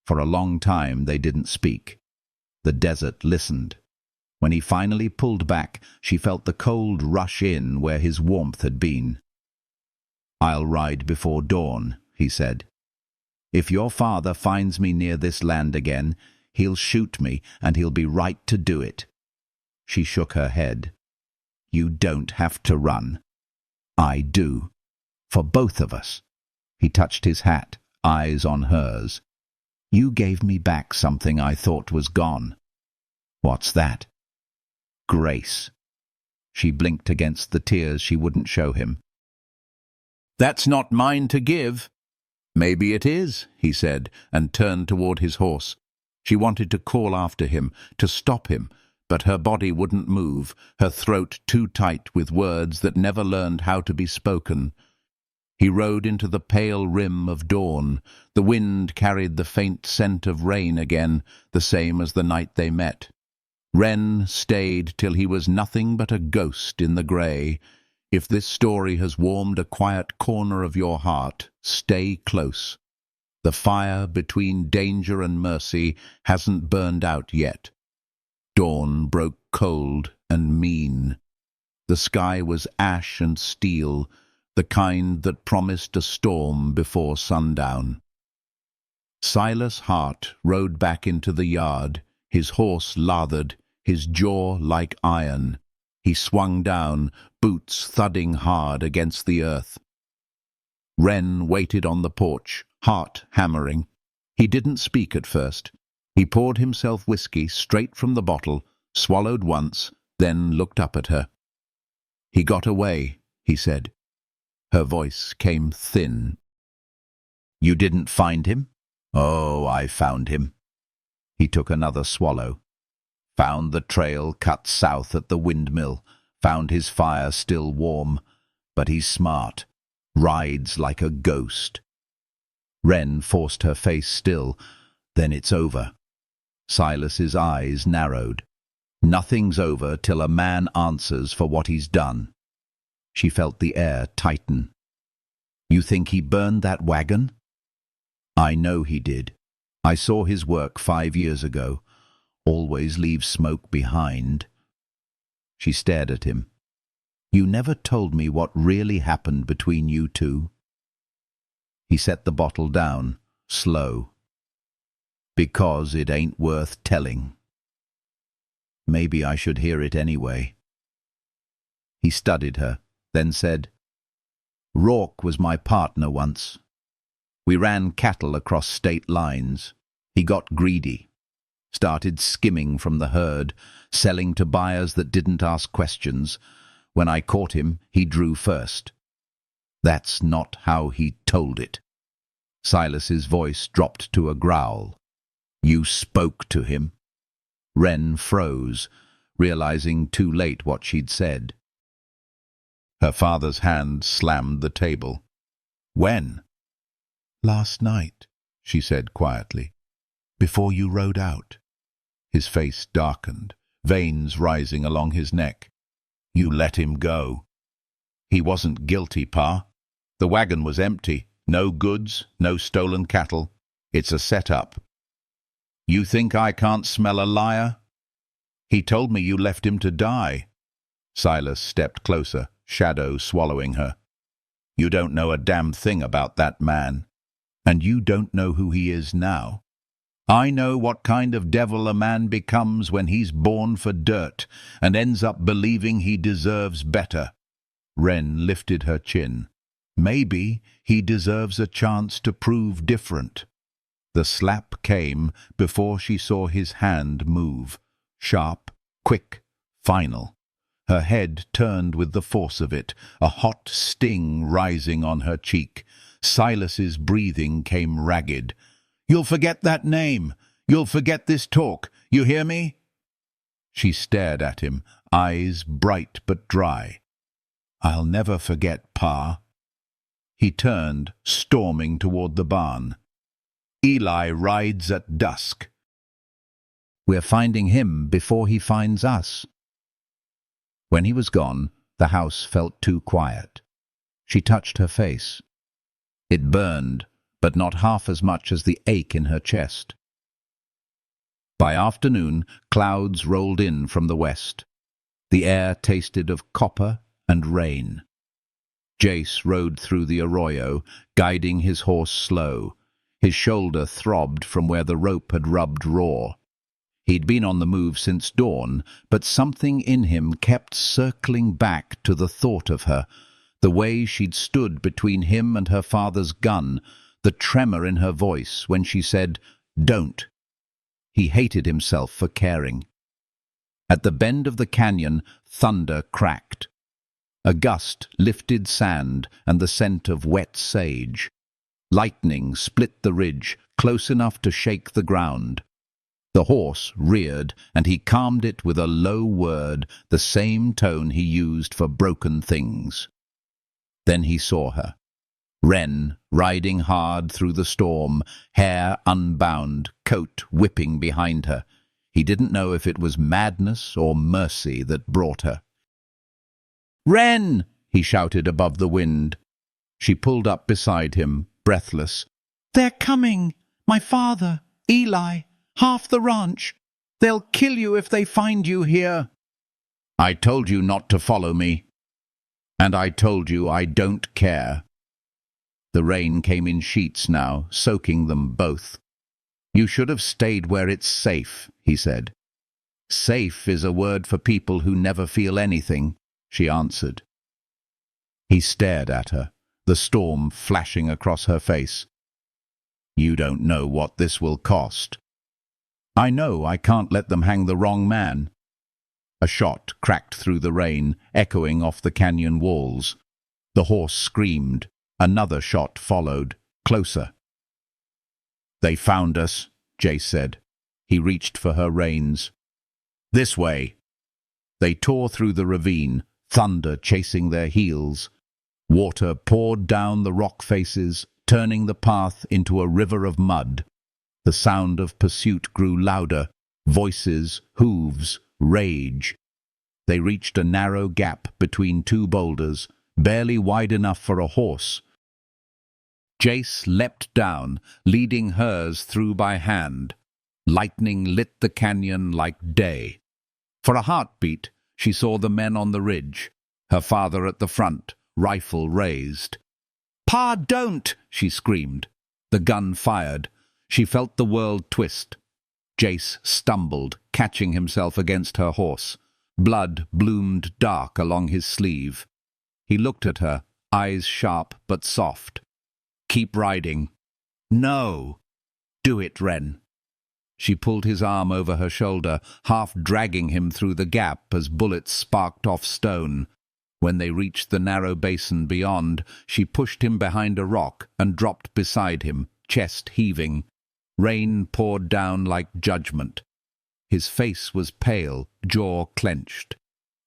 Speaker 1: For a long time they didn't speak. The desert listened. When he finally pulled back, she felt the cold rush in where his warmth had been. "I'll ride before dawn," he said. "If your father finds me near this land again, he'll shoot me, and he'll be right to do it." She shook her head. "You don't have to run." "I do. For both of us." He touched his hat, eyes on hers. "You gave me back something I thought was gone." "What's that?" "Grace." She blinked against the tears she wouldn't show him. "That's not mine to give." "Maybe it is," he said, and turned toward his horse. She wanted to call after him, to stop him, but her body wouldn't move, her throat too tight with words that never learned how to be spoken. He rode into the pale rim of dawn. The wind carried the faint scent of rain again, the same as the night they met. Wren stayed till he was nothing but a ghost in the grey. If this story has warmed a quiet corner of your heart, stay close. The fire between danger and mercy hasn't burned out yet. Dawn broke cold and mean. The sky was ash and steel, the kind that promised a storm before sundown. Silas Hart rode back into the yard, his horse lathered, his jaw like iron. He swung down, boots thudding hard against the earth. Wren waited on the porch, heart hammering. He didn't speak at first. He poured himself whiskey straight from the bottle, swallowed once, then looked up at her. "He got away," he said. Her voice came thin. "You didn't find him?" "Oh, I found him." He took another swallow. Found the trail cut south at the windmill. Found his fire still warm. But he's smart. Rides like a ghost. Wren forced her face still. "Then it's over." Silas's eyes narrowed. Nothing's over till a man answers for what he's done. She felt the air tighten. "You think he burned that wagon?" "I know he did. I saw his work 5 years ago. Always leaves smoke behind." She stared at him. "You never told me what really happened between you two." He set the bottle down, slow. "Because it ain't worth telling." "Maybe I should hear it anyway." He studied her, then said, "Rourke was my partner once. We ran cattle across state lines. He got greedy. Started skimming from the herd, selling to buyers that didn't ask questions. When I caught him, he drew first. That's not how he told it." Silas's voice dropped to a growl. "You spoke to him?" Wren froze, realizing too late what she'd said. Her father's hand slammed the table. "When?" "Last night," she said quietly. "Before you rode out." His face darkened, veins rising along his neck. "You let him go." "He wasn't guilty, Pa. The wagon was empty. No goods, no stolen cattle. It's a setup." "You think I can't smell a liar?" "He told me you left him to die." Silas stepped closer, shadow swallowing her. "You don't know a damn thing about that man. And you don't know who he is now. I know what kind of devil a man becomes when he's born for dirt and ends up believing he deserves better." Wren lifted her chin. "Maybe he deserves a chance to prove different." The slap came before she saw his hand move. Sharp, quick, final. Her head turned with the force of it, a hot sting rising on her cheek. Silas's breathing came ragged. "You'll forget that name. You'll forget this talk. You hear me?" She stared at him, eyes bright but dry. "I'll never forget, Pa." He turned, storming toward the barn. "Eli rides at dusk." "We're finding him before he finds us." When he was gone, the house felt too quiet. She touched her face. It burned, but not half as much as the ache in her chest. By afternoon, clouds rolled in from the west. The air tasted of copper and rain. Jace rode through the arroyo, guiding his horse slow. His shoulder throbbed from where the rope had rubbed raw. He'd been on the move since dawn, but something in him kept circling back to the thought of her, the way she'd stood between him and her father's gun, the tremor in her voice when she said, "Don't." He hated himself for caring. At the bend of the canyon, thunder cracked. A gust lifted sand and the scent of wet sage. Lightning split the ridge, close enough to shake the ground. The horse reared, and he calmed it with a low word, the same tone he used for broken things. Then he saw her. Wren, riding hard through the storm, hair unbound, coat whipping behind her. He didn't know if it was madness or mercy that brought her. "Wren!" he shouted above the wind. She pulled up beside him, breathless. They're coming! My father, Eli, half the ranch. They'll kill you if they find you here. I told you not to follow me. And I told you I don't care. The rain came in sheets now, soaking them both. You should have stayed where it's safe, he said. Safe is a word for people who never feel anything, she answered. He stared at her, the storm flashing across her face. You don't know what this will cost. I know I can't let them hang the wrong man. A shot cracked through the rain, echoing off the canyon walls. The horse screamed. Another shot followed, closer. They found us, Jace said. He reached for her reins. This way. They tore through the ravine, thunder chasing their heels. Water poured down the rock faces, turning the path into a river of mud. The sound of pursuit grew louder, voices, hooves, rage. They reached a narrow gap between two boulders, barely wide enough for a horse. Jace leapt down, leading hers through by hand. Lightning lit the canyon like day. For a heartbeat, she saw the men on the ridge, her father at the front, rifle raised. "Pa, don't!" she screamed. The gun fired. She felt the world twist. Jace stumbled, catching himself against her horse. Blood bloomed dark along his sleeve. He looked at her, eyes sharp but soft. "Keep riding." "No." "Do it, Wren." She pulled his arm over her shoulder, half dragging him through the gap as bullets sparked off stone. When they reached the narrow basin beyond, she pushed him behind a rock and dropped beside him, chest heaving. Rain poured down like judgment. His face was pale, jaw clenched.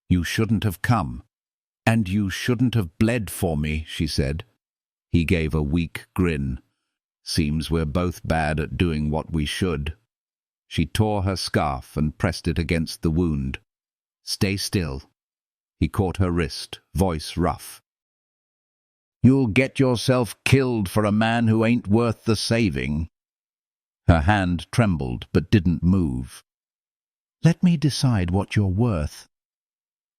Speaker 1: "You shouldn't have come. And you shouldn't have bled for me," she said. He gave a weak grin. "Seems we're both bad at doing what we should." She tore her scarf and pressed it against the wound. "Stay still." He caught her wrist, voice rough. "You'll get yourself killed for a man who ain't worth the saving." Her hand trembled but didn't move. "Let me decide what you're worth."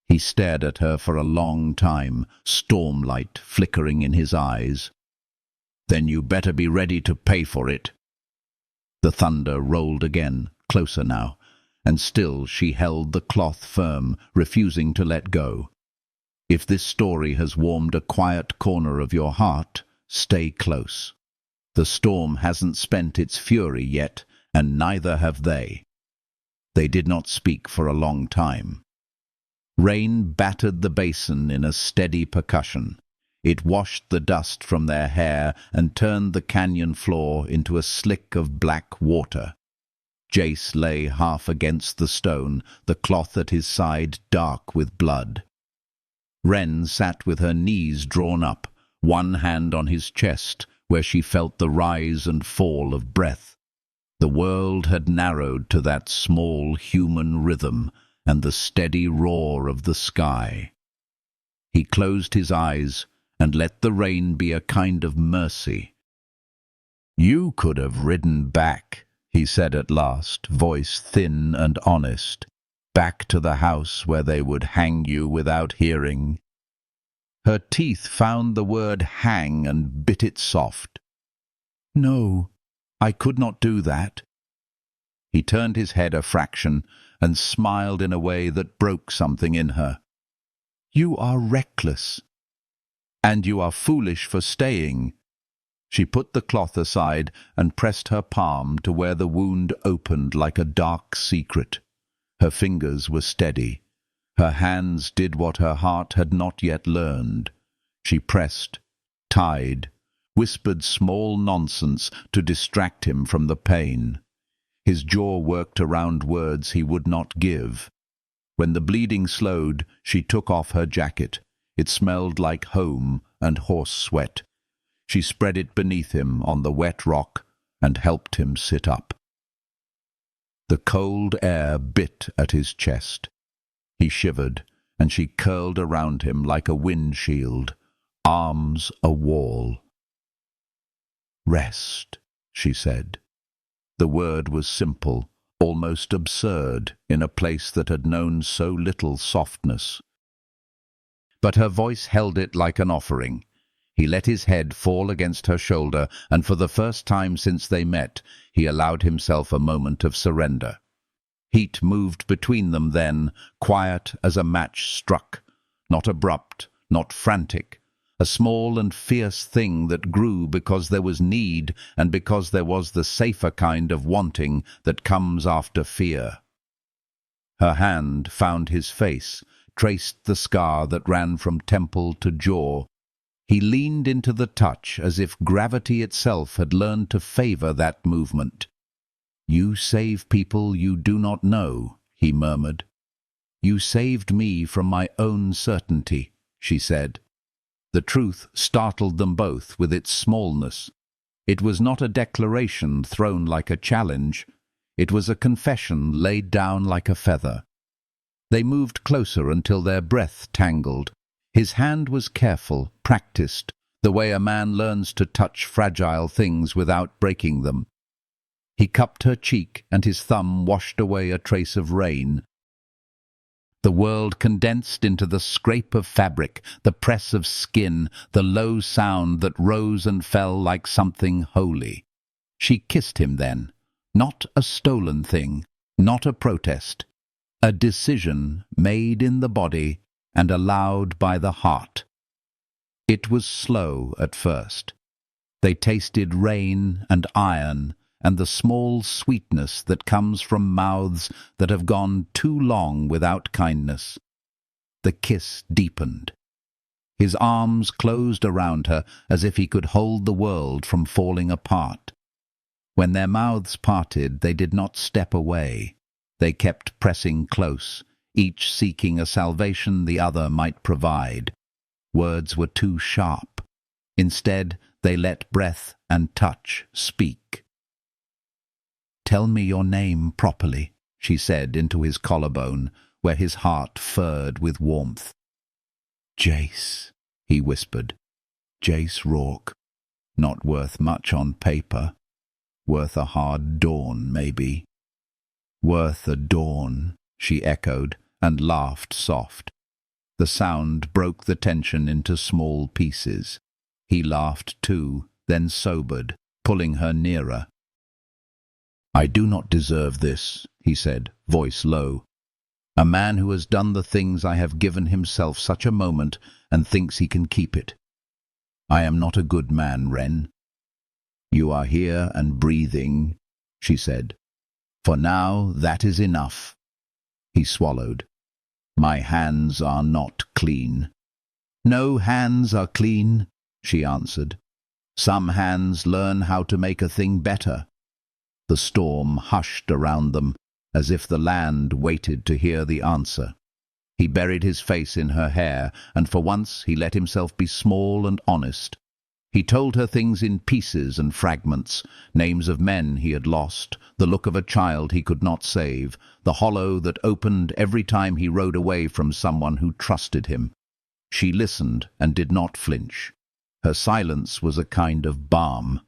Speaker 1: He stared at her for a long time, stormlight flickering in his eyes. "Then you better be ready to pay for it." The thunder rolled again, closer now, and still she held the cloth firm, refusing to let go. If this story has warmed a quiet corner of your heart, stay close. The storm hasn't spent its fury yet, and neither have they. They did not speak for a long time. Rain battered the basin in a steady percussion. It washed the dust from their hair and turned the canyon floor into a slick of black water. Jace lay half against the stone, the cloth at his side dark with blood. Wren sat with her knees drawn up, one hand on his chest, where she felt the rise and fall of breath. The world had narrowed to that small human rhythm and the steady roar of the sky. He closed his eyes and let the rain be a kind of mercy. "You could have ridden back," he said at last, voice thin and honest, "back to the house where they would hang you without hearing." Her teeth found the word hang and bit it soft. "No, I could not do that." He turned his head a fraction and smiled in a way that broke something in her. "You are reckless. And you are foolish for staying." She put the cloth aside and pressed her palm to where the wound opened like a dark secret. Her fingers were steady. Her hands did what her heart had not yet learned. She pressed, tied, whispered small nonsense to distract him from the pain. His jaw worked around words he would not give. When the bleeding slowed, she took off her jacket. It smelled like home and horse sweat. She spread it beneath him on the wet rock and helped him sit up. The cold air bit at his chest. He shivered, and she curled around him like a windshield, arms a wall. Rest, she said. The word was simple, almost absurd, in a place that had known so little softness. But her voice held it like an offering. He let his head fall against her shoulder, and for the first time since they met, he allowed himself a moment of surrender. Heat moved between them then, quiet as a match struck, not abrupt, not frantic, a small and fierce thing that grew because there was need and because there was the safer kind of wanting that comes after fear. Her hand found his face, traced the scar that ran from temple to jaw. He leaned into the touch as if gravity itself had learned to favor that movement. "You save people you do not know," he murmured. "You saved me from my own certainty," she said. The truth startled them both with its smallness. It was not a declaration thrown like a challenge. It was a confession laid down like a feather. They moved closer until their breath tangled. His hand was careful, practiced, the way a man learns to touch fragile things without breaking them. He cupped her cheek, and his thumb washed away a trace of rain. The world condensed into the scrape of fabric, the press of skin, the low sound that rose and fell like something holy. She kissed him then, not a stolen thing, not a protest, a decision made in the body and allowed by the heart. It was slow at first. They tasted rain and iron, and the small sweetness that comes from mouths that have gone too long without kindness. The kiss deepened. His arms closed around her as if he could hold the world from falling apart. When their mouths parted, they did not step away. They kept pressing close, each seeking a salvation the other might provide. Words were too sharp. Instead, they let breath and touch speak. "Tell me your name properly," she said into his collarbone, where his heart furred with warmth. "Jace," he whispered. "Jace Rourke. Not worth much on paper. Worth a hard dawn, maybe." "Worth a dawn," she echoed, and laughed soft. The sound broke the tension into small pieces. He laughed too, then sobered, pulling her nearer. "I do not deserve this," he said, voice low. "A man who has done the things I have given himself such a moment and thinks he can keep it. I am not a good man, Wren." "You are here and breathing," she said. "For now, that is enough." He swallowed. "My hands are not clean." "No hands are clean," she answered. "Some hands learn how to make a thing better." The storm hushed around them, as if the land waited to hear the answer. He buried his face in her hair, and for once he let himself be small and honest. He told her things in pieces and fragments, names of men he had lost, the look of a child he could not save, the hollow that opened every time he rode away from someone who trusted him. She listened and did not flinch. Her silence was a kind of balm.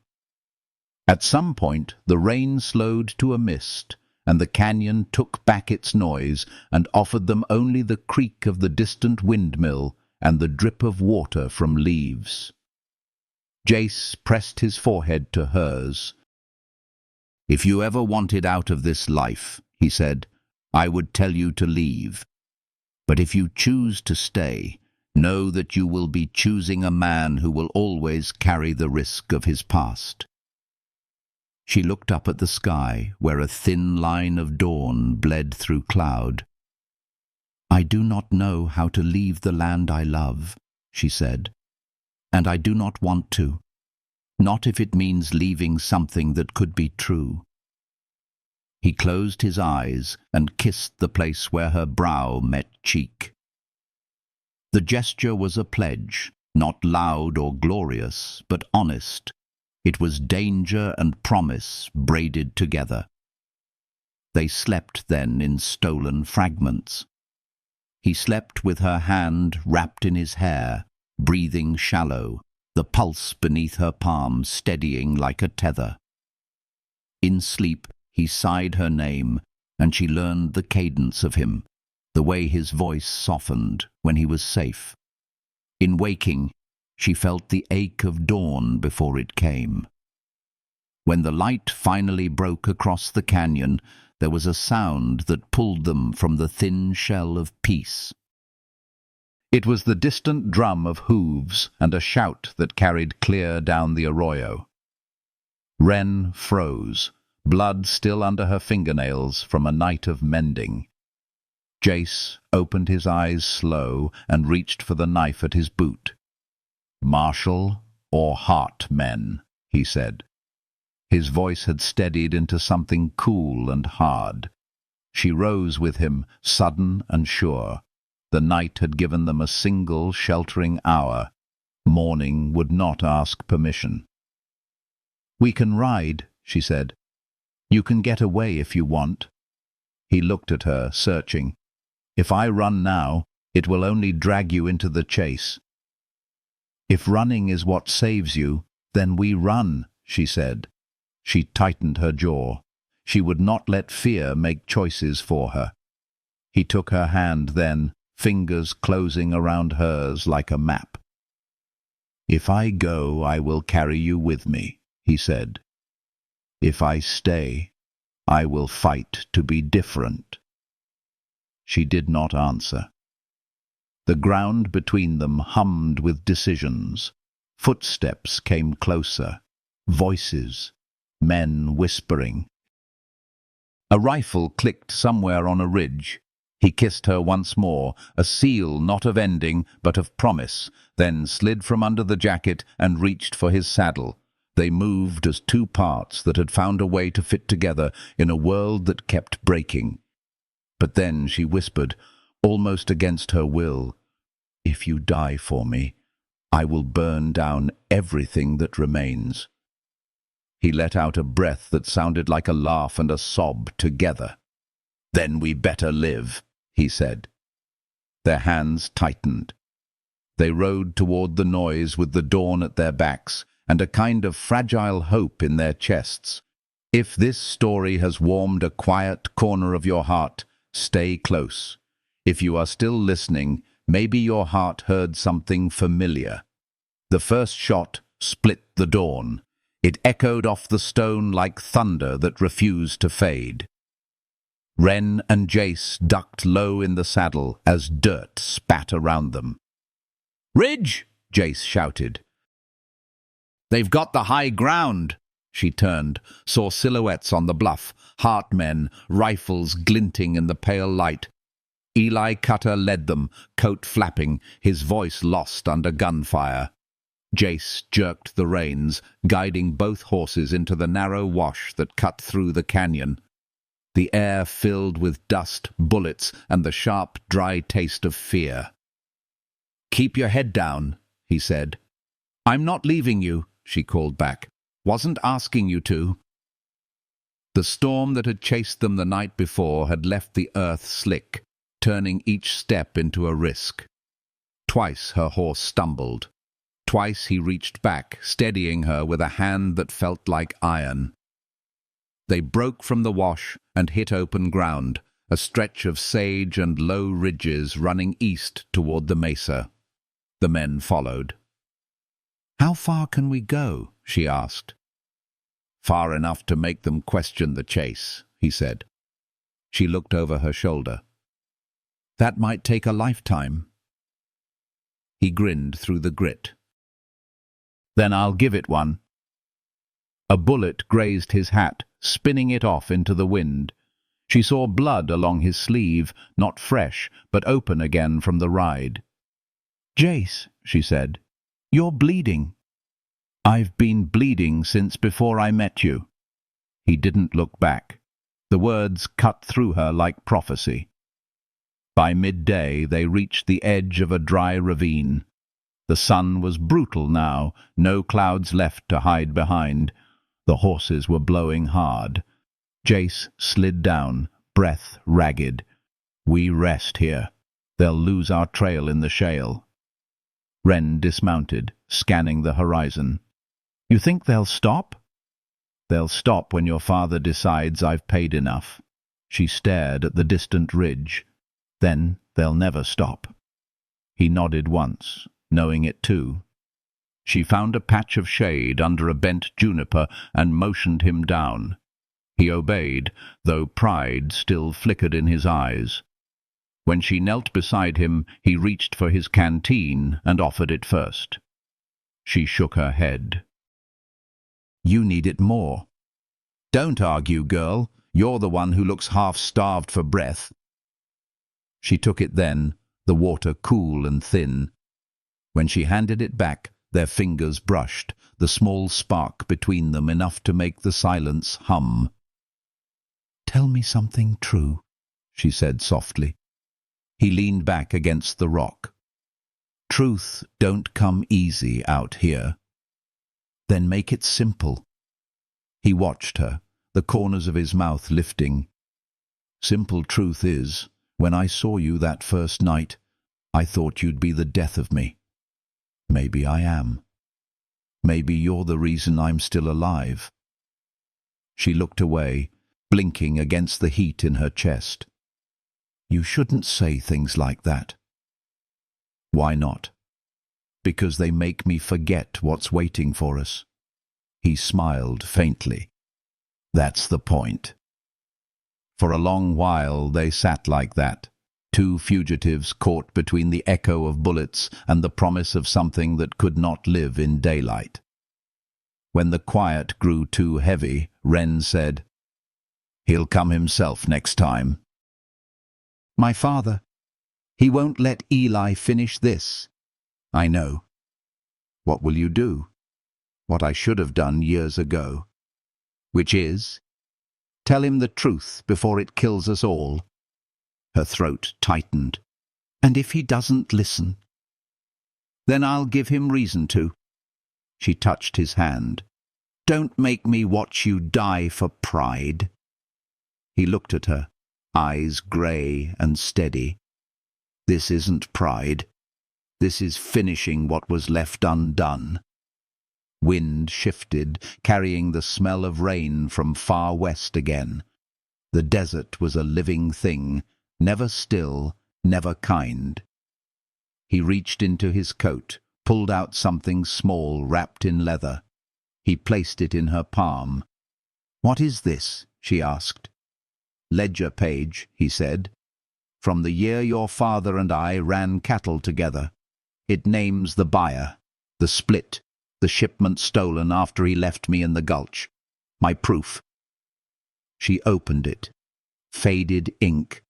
Speaker 1: At some point the rain slowed to a mist, and the canyon took back its noise and offered them only the creak of the distant windmill and the drip of water from leaves. Jace pressed his forehead to hers. "If you ever wanted out of this life," he said, "I would tell you to leave. But if you choose to stay, know that you will be choosing a man who will always carry the risk of his past." She looked up at the sky, where a thin line of dawn bled through cloud. "I do not know how to leave the land I love," she said, "and I do not want to. Not if it means leaving something that could be true." He closed his eyes and kissed the place where her brow met cheek. The gesture was a pledge, not loud or glorious, but honest. It was danger and promise braided together. They slept then in stolen fragments. He slept with her hand wrapped in his hair, breathing shallow, the pulse beneath her palm steadying like a tether. In sleep, he sighed her name, and she learned the cadence of him, the way his voice softened when he was safe. In waking, she felt the ache of dawn before it came. When the light finally broke across the canyon, there was a sound that pulled them from the thin shell of peace. It was the distant drum of hooves and a shout that carried clear down the arroyo. Wren froze, blood still under her fingernails from a night of mending. Jace opened his eyes slow and reached for the knife at his boot. "Marshall or Hart men," he said. His voice had steadied into something cool and hard. She rose with him, sudden and sure. The night had given them a single sheltering hour. Morning would not ask permission. "We can ride," she said. "You can get away if you want." He looked at her, searching. "If I run now, it will only drag you into the chase." "If running is what saves you, then we run," she said. She tightened her jaw. She would not let fear make choices for her. He took her hand then, fingers closing around hers like a map. "If I go, I will carry you with me," he said. "If I stay, I will fight to be different." She did not answer. The ground between them hummed with decisions. Footsteps came closer. Voices. Men whispering. A rifle clicked somewhere on a ridge. He kissed her once more, a seal not of ending, but of promise, then slid from under the jacket and reached for his saddle. They moved as two parts that had found a way to fit together in a world that kept breaking. But then she whispered, almost against her will, "If you die for me, I will burn down everything that remains." He let out a breath that sounded like a laugh and a sob together. "Then we better live," he said. Their hands tightened. They rode toward the noise with the dawn at their backs and a kind of fragile hope in their chests. If this story has warmed a quiet corner of your heart, stay close. If you are still listening, maybe your heart heard something familiar. The first shot split the dawn. It echoed off the stone like thunder that refused to fade. Wren and Jace ducked low in the saddle as dirt spat around them. "Ridge!" Jace shouted. "They've got the high ground." She turned, saw silhouettes on the bluff, Hart men, rifles glinting in the pale light. Eli Cutter led them, coat flapping, his voice lost under gunfire. Jace jerked the reins, guiding both horses into the narrow wash that cut through the canyon. The air filled with dust, bullets, and the sharp, dry taste of fear. "Keep your head down," he said. "I'm not leaving you," she called back. "Wasn't asking you to." The storm that had chased them the night before had left the earth slick, turning each step into a risk. Twice her horse stumbled. Twice he reached back, steadying her with a hand that felt like iron. They broke from the wash and hit open ground, a stretch of sage and low ridges running east toward the mesa. The men followed. "How far can we go?" she asked. "Far enough to make them question the chase," he said. She looked over her shoulder. "That might take a lifetime." He grinned through the grit. "Then I'll give it one." A bullet grazed his hat, spinning it off into the wind. She saw blood along his sleeve, not fresh, but open again from the ride. "Jace," she said, "you're bleeding." "I've been bleeding since before I met you." He didn't look back. The words cut through her like prophecy. By midday they reached the edge of a dry ravine. The sun was brutal now, no clouds left to hide behind. The horses were blowing hard. Jace slid down, breath ragged. "We rest here. They'll lose our trail in the shale." Wren dismounted, scanning the horizon. "You think they'll stop?" "They'll stop when your father decides I've paid enough." She stared at the distant ridge. "Then they'll never stop." He nodded once, knowing it too. She found a patch of shade under a bent juniper and motioned him down. He obeyed, though pride still flickered in his eyes. When she knelt beside him, he reached for his canteen and offered it first. She shook her head. "You need it more." "Don't argue, girl. You're the one who looks half-starved for breath." She took it then, the water cool and thin. When she handed it back, their fingers brushed, the small spark between them enough to make the silence hum. "Tell me something true," she said softly. He leaned back against the rock. "Truth don't come easy out here." "Then make it simple." He watched her, the corners of his mouth lifting. "Simple truth is, when I saw you that first night, I thought you'd be the death of me. Maybe I am. Maybe you're the reason I'm still alive." She looked away, blinking against the heat in her chest. "You shouldn't say things like that." "Why not?" "Because they make me forget what's waiting for us." He smiled faintly. "That's the point." For a long while they sat like that, two fugitives caught between the echo of bullets and the promise of something that could not live in daylight. When the quiet grew too heavy, Wren said, "He'll come himself next time." "My father. He won't let Eli finish this." "I know." "What will you do?" "What I should have done years ago." "Which is?" "Tell him the truth before it kills us all." Her throat tightened. "And if he doesn't listen?" "Then I'll give him reason to." She touched his hand. "Don't make me watch you die for pride." He looked at her, eyes grey and steady. "This isn't pride. This is finishing what was left undone." Wind shifted, carrying the smell of rain from far west again. The desert was a living thing, never still, never kind. He reached into his coat, pulled out something small wrapped in leather. He placed it in her palm. "What is this?" she asked. "Ledger page," he said. "From the year your father and I ran cattle together. It names the buyer, the split, the shipment stolen after he left me in the gulch. My proof." She opened it. Faded ink.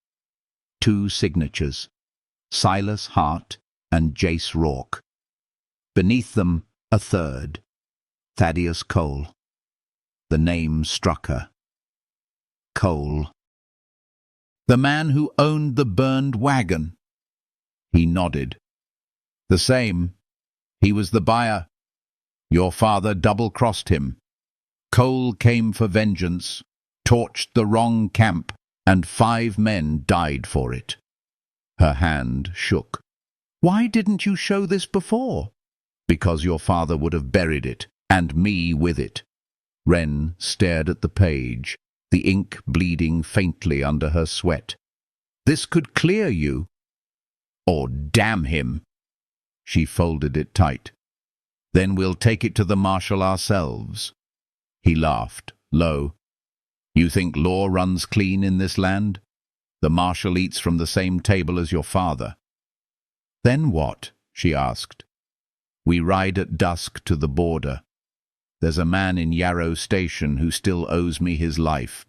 Speaker 1: 2 signatures. Silas Hart and Jace Rourke. Beneath them, a third. Thaddeus Cole. The name struck her. Cole. "The man who owned the burned wagon." He nodded. "The same. He was the buyer. Your father double-crossed him. Cole came for vengeance, torched the wrong camp, and 5 men died for it." Her hand shook. "Why didn't you show this before?" "Because your father would have buried it, and me with it." Wren stared at the page, the ink bleeding faintly under her sweat. "This could clear you." "Or damn him." She folded it tight. "Then we'll take it to the marshal ourselves." He laughed, low. "You think law runs clean in this land? The marshal eats from the same table as your father." "Then what?" she asked. "We ride at dusk to the border. There's a man in Yarrow Station who still owes me his life.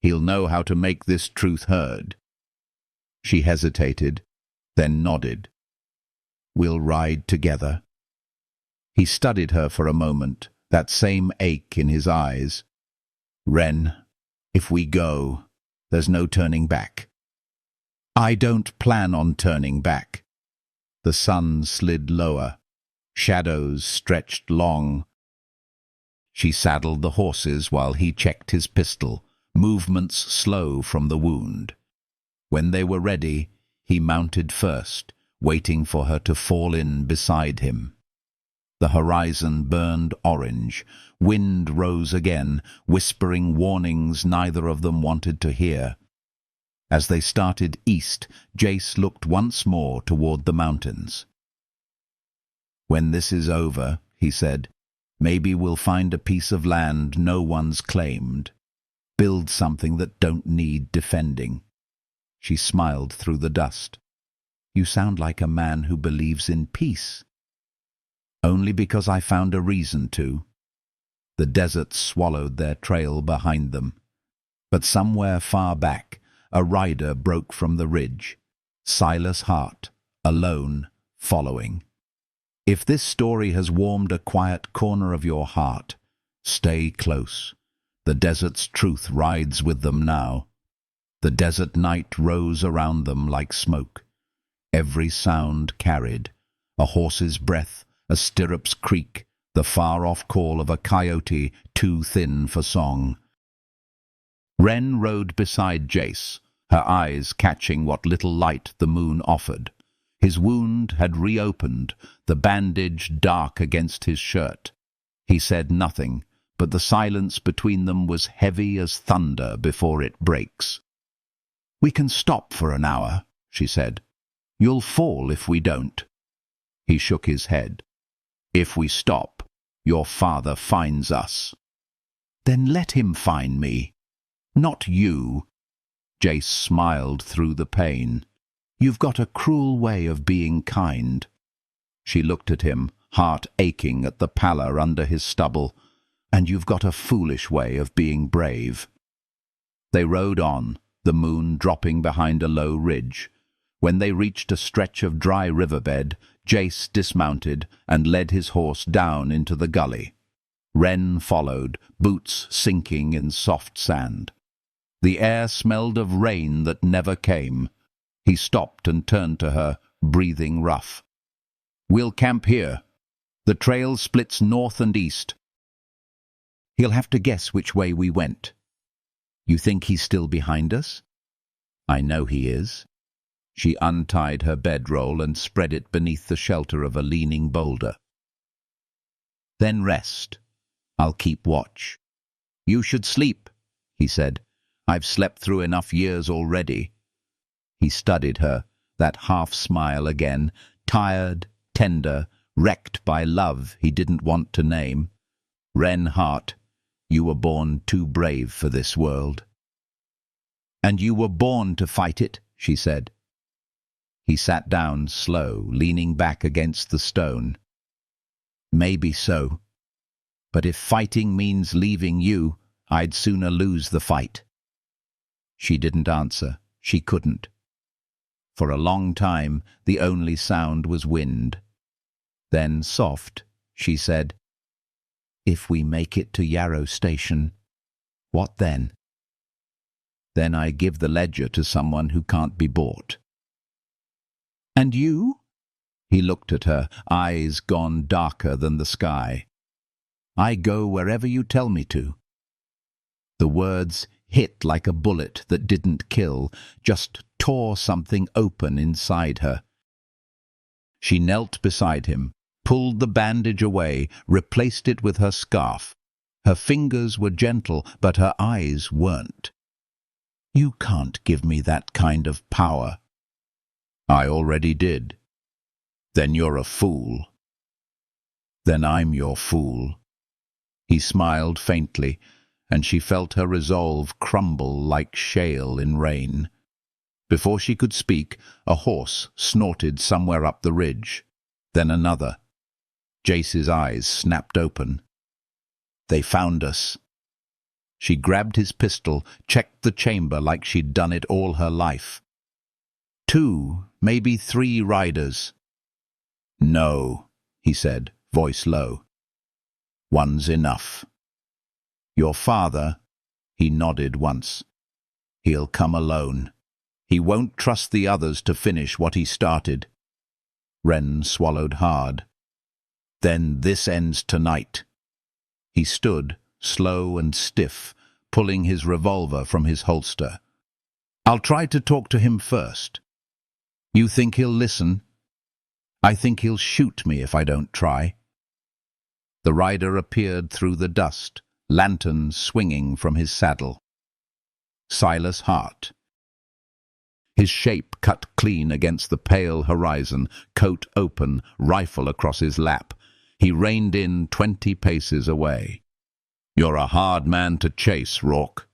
Speaker 1: He'll know how to make this truth heard." She hesitated, then nodded. "We'll ride together." He studied her for a moment, that same ache in his eyes. "Wren, if we go, there's no turning back." "I don't plan on turning back." The sun slid lower. Shadows stretched long. She saddled the horses while he checked his pistol, movements slow from the wound. When they were ready, he mounted first, waiting for her to fall in beside him. The horizon burned orange. Wind rose again, whispering warnings neither of them wanted to hear. As they started east, Jace looked once more toward the mountains. "When this is over," he said, "maybe we'll find a piece of land no one's claimed. Build something that don't need defending." She smiled through the dust. "You sound like a man who believes in peace." "Only because I found a reason to." The desert swallowed their trail behind them. But somewhere far back, a rider broke from the ridge. Silas Hart, alone, following. If this story has warmed a quiet corner of your heart, stay close. The desert's truth rides with them now. The desert night rose around them like smoke. Every sound carried, a horse's breath, a stirrup's creak, the far-off call of a coyote too thin for song. Wren rode beside Jace, her eyes catching what little light the moon offered. His wound had reopened, the bandage dark against his shirt. He said nothing, but the silence between them was heavy as thunder before it breaks. "We can stop for an hour," she said. "You'll fall if we don't." He shook his head. "If we stop, your father finds us." "Then let him find me." "Not you." Jace smiled through the pain. "You've got a cruel way of being kind." She looked at him, heart aching at the pallor under his stubble. "And you've got a foolish way of being brave." They rode on, the moon dropping behind a low ridge. When they reached a stretch of dry riverbed, Jace dismounted and led his horse down into the gully. Wren followed, boots sinking in soft sand. The air smelled of rain that never came. He stopped and turned to her, breathing rough. "We'll camp here. The trail splits north and east." "He'll have to guess which way we went." "You think he's still behind us?" "I know he is." She untied her bedroll and spread it beneath the shelter of a leaning boulder. "Then rest. I'll keep watch." "You should sleep," he said. "I've slept through enough years already." He studied her, that half-smile again, tired, tender, wrecked by love he didn't want to name. "Wren Hart, you were born too brave for this world." "And you were born to fight it," she said. He sat down, slow, leaning back against the stone. "Maybe so. But if fighting means leaving you, I'd sooner lose the fight." She didn't answer. She couldn't. For a long time, the only sound was wind. Then, soft, she said, "If we make it to Yarrow Station, what then?" "Then I give the ledger to someone who can't be bought." "And you?" He looked at her, eyes gone darker than the sky. "I go wherever you tell me to." The words hit like a bullet that didn't kill, just tore something open inside her. She knelt beside him, pulled the bandage away, replaced it with her scarf. Her fingers were gentle, but her eyes weren't. "You can't give me that kind of power." "I already did." "Then you're a fool." "Then I'm your fool." He smiled faintly, and she felt her resolve crumble like shale in rain. Before she could speak, a horse snorted somewhere up the ridge. Then another. Jace's eyes snapped open. "They found us." She grabbed his pistol, checked the chamber like she'd done it all her life. "2, maybe 3 riders." "No," he said, voice low. "One's enough." "Your father?" He nodded once. "He'll come alone. He won't trust the others to finish what he started." Wren swallowed hard. "Then this ends tonight." He stood, slow and stiff, pulling his revolver from his holster. "I'll try to talk to him first." "You think he'll listen?" "I think he'll shoot me if I don't try." The rider appeared through the dust, lantern swinging from his saddle. Silas Hart. His shape cut clean against the pale horizon, coat open, rifle across his lap. He reined in 20 paces away. "You're a hard man to chase, Rourke."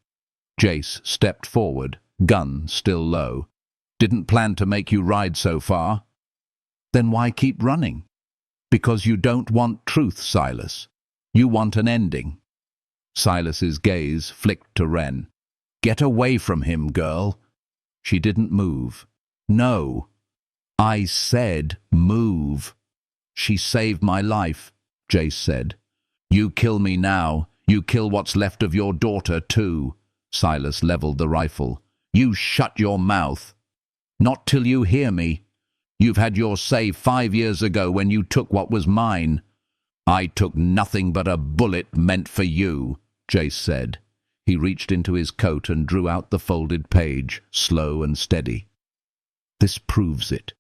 Speaker 1: Jace stepped forward, gun still low. "Didn't plan to make you ride so far." "Then why keep running?" "Because you don't want truth, Silas. You want an ending." Silas's gaze flicked to Wren. "Get away from him, girl." She didn't move. "No. I said move." "She saved my life," Jace said. "You kill me now. You kill what's left of your daughter, too." Silas leveled the rifle. "You shut your mouth." "Not till you hear me. You've had your say 5 years ago when you took what was mine." "I took nothing but a bullet meant for you," Jace said. He reached into his coat and drew out the folded page, slow and steady. "This proves it.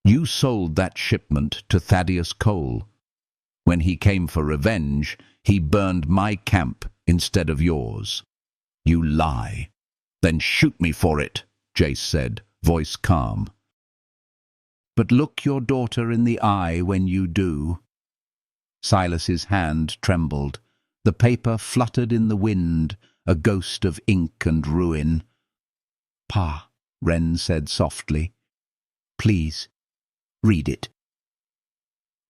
Speaker 1: You sold that shipment to Thaddeus Cole. When he came for revenge, he burned my camp instead of yours." "You lie." "Then shoot me for it," Jace said, voice calm. "But look your daughter in the eye when you do." Silas's hand trembled. The paper fluttered in the wind, a ghost of ink and ruin. "Pa," Wren said softly, "please, read it."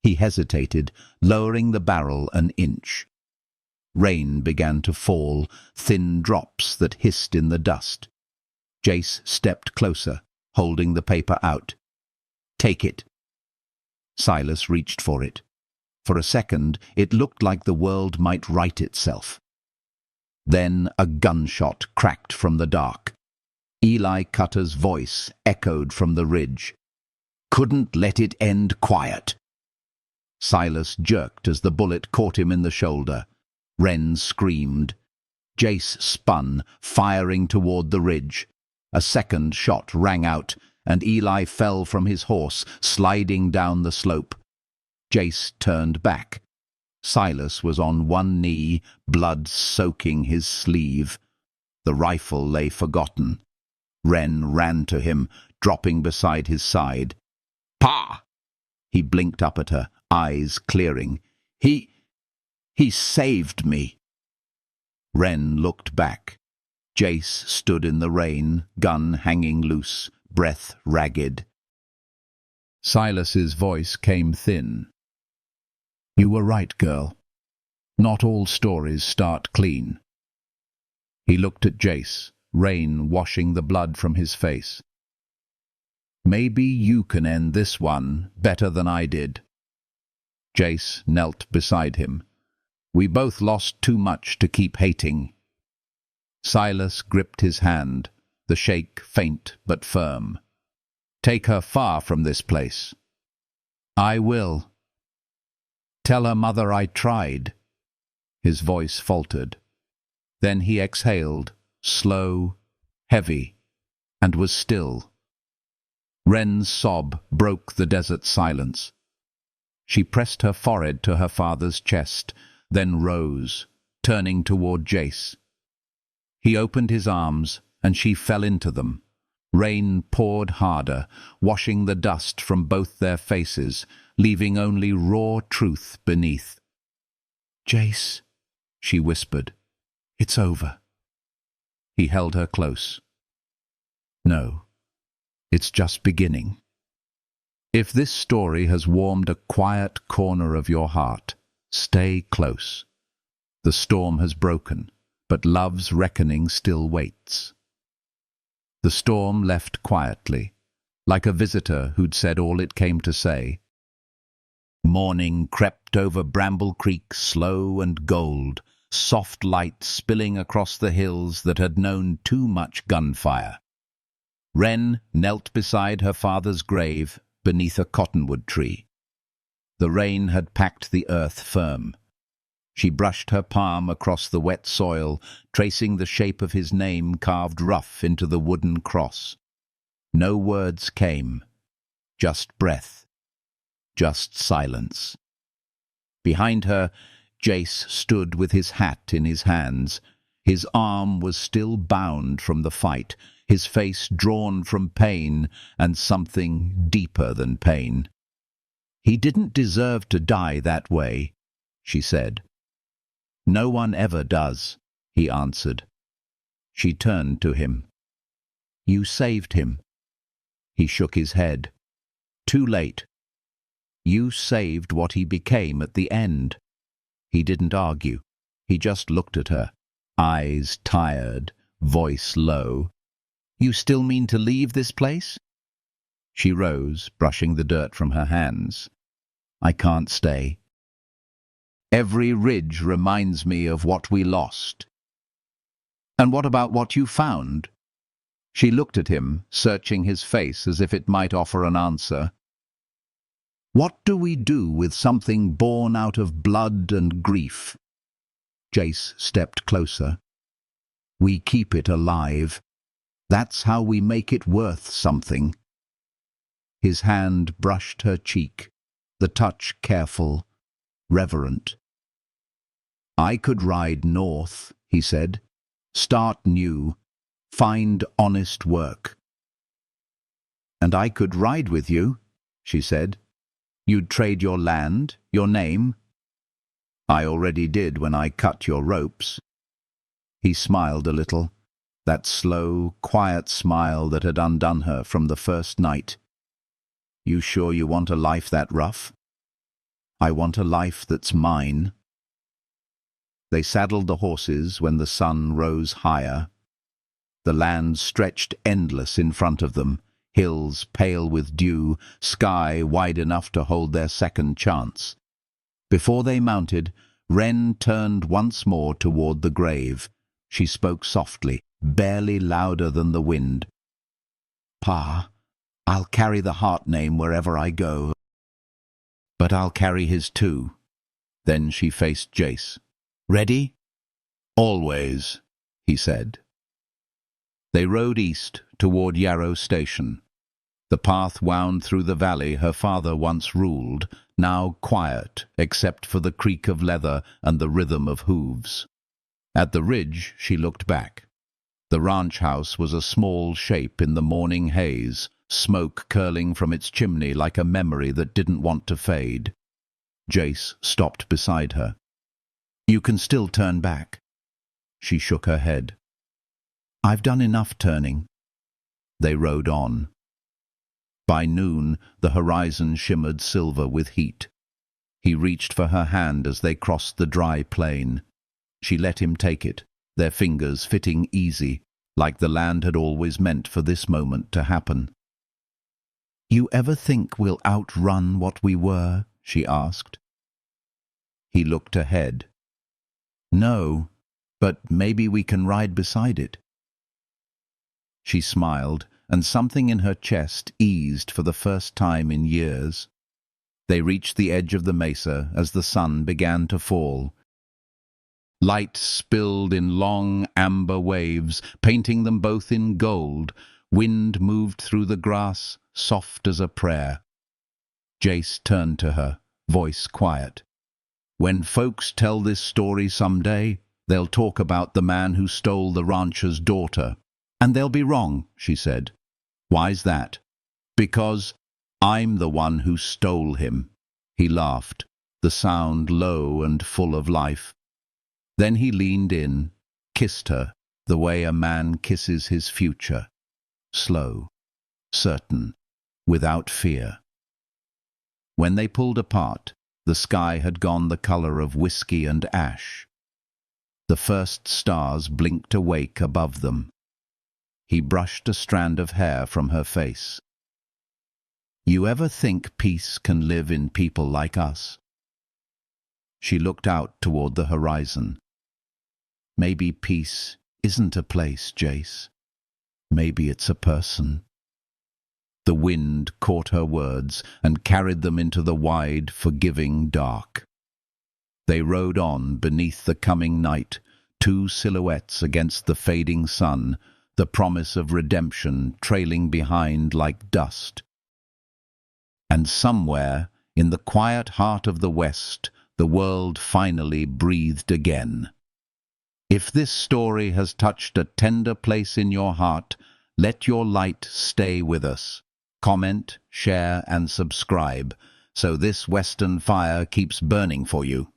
Speaker 1: He hesitated, lowering the barrel an inch. Rain began to fall, thin drops that hissed in the dust. Jace stepped closer, holding the paper out. "Take it." Silas reached for it. For a second, it looked like the world might right itself. Then a gunshot cracked from the dark. Eli Cutter's voice echoed from the ridge. "Couldn't let it end quiet." Silas jerked as the bullet caught him in the shoulder. Wren screamed. Jace spun, firing toward the ridge. A second shot rang out, and Eli fell from his horse, sliding down the slope. Jace turned back. Silas was on one knee, blood soaking his sleeve. The rifle lay forgotten. Wren ran to him, dropping beside his side. "Pa!" He blinked up at her, eyes clearing. He saved me." Wren looked back. Jace stood in the rain, gun hanging loose, breath ragged. Silas's voice came thin. "You were right, girl. Not all stories start clean." He looked at Jace, rain washing the blood from his face. "Maybe you can end this one better than I did." Jace knelt beside him. "We both lost too much to keep hating." Silas gripped his hand, the shake faint but firm. "Take her far from this place." "I will." "Tell her mother I tried." His voice faltered. Then he exhaled, slow, heavy, and was still. Wren's sob broke the desert silence. She pressed her forehead to her father's chest, then rose, turning toward Jace. He opened his arms, and she fell into them. Rain poured harder, washing the dust from both their faces, leaving only raw truth beneath. "Jace," she whispered, "it's over." He held her close. "No, it's just beginning." If this story has warmed a quiet corner of your heart, stay close. The storm has broken, but love's reckoning still waits. The storm left quietly, like a visitor who'd said all it came to say. Morning crept over Bramble Creek, slow and gold, soft light spilling across the hills that had known too much gunfire. Wren knelt beside her father's grave beneath a cottonwood tree. The rain had packed the earth firm. She brushed her palm across the wet soil, tracing the shape of his name carved rough into the wooden cross. No words came, just breath, just silence. Behind her, Jace stood with his hat in his hands. His arm was still bound from the fight, his face drawn from pain and something deeper than pain. "He didn't deserve to die that way," she said. "No one ever does," he answered. She turned to him. "You saved him." He shook his head. "Too late. You saved what he became at the end." He didn't argue. He just looked at her, eyes tired, voice low. "You still mean to leave this place?" She rose, brushing the dirt from her hands. "I can't stay. Every ridge reminds me of what we lost." "And what about what you found?" She looked at him, searching his face as if it might offer an answer. "What do we do with something born out of blood and grief?" Jace stepped closer. "We keep it alive. That's how we make it worth something." His hand brushed her cheek, the touch careful, reverent. "I could ride north," he said. "Start new. Find honest work." "And I could ride with you," she said. "You'd trade your land, your name." "I already did when I cut your ropes." He smiled a little, that slow, quiet smile that had undone her from the first night. "You sure you want a life that rough?" "I want a life that's mine." They saddled the horses when the sun rose higher. The land stretched endless in front of them, hills pale with dew, sky wide enough to hold their second chance. Before they mounted, Wren turned once more toward the grave. She spoke softly, barely louder than the wind. "Pa, I'll carry the Hart name wherever I go. But I'll carry his too." Then she faced Jace. "Ready?" "Always," he said. They rode east toward Yarrow Station. The path wound through the valley her father once ruled, now quiet except for the creak of leather and the rhythm of hooves. At the ridge she looked back. The ranch house was a small shape in the morning haze, smoke curling from its chimney like a memory that didn't want to fade. Jace stopped beside her. "You can still turn back." She shook her head. "I've done enough turning." They rode on. By noon, the horizon shimmered silver with heat. He reached for her hand as they crossed the dry plain. She let him take it, their fingers fitting easy, like the land had always meant for this moment to happen. "You ever think we'll outrun what we were?" she asked. He looked ahead. "No, but maybe we can ride beside it." She smiled, and something in her chest eased for the first time in years. They reached the edge of the mesa as the sun began to fall. Light spilled in long amber waves, painting them both in gold. Wind moved through the grass, soft as a prayer. Jace turned to her, voice quiet. "When folks tell this story someday, they'll talk about the man who stole the rancher's daughter. And they'll be wrong," she said. "Why's that?" "Because I'm the one who stole him." He laughed, the sound low and full of life. Then he leaned in, kissed her, the way a man kisses his future. Slow, certain, without fear. When they pulled apart, the sky had gone the color of whiskey and ash. The first stars blinked awake above them. He brushed a strand of hair from her face. "You ever think peace can live in people like us?" She looked out toward the horizon. "Maybe peace isn't a place, Jace. Maybe it's a person." The wind caught her words and carried them into the wide, forgiving dark. They rode on beneath the coming night, two silhouettes against the fading sun, the promise of redemption trailing behind like dust. And somewhere, in the quiet heart of the West, the world finally breathed again. If this story has touched a tender place in your heart, let your light stay with us. Comment, share, and subscribe so this Western fire keeps burning for you.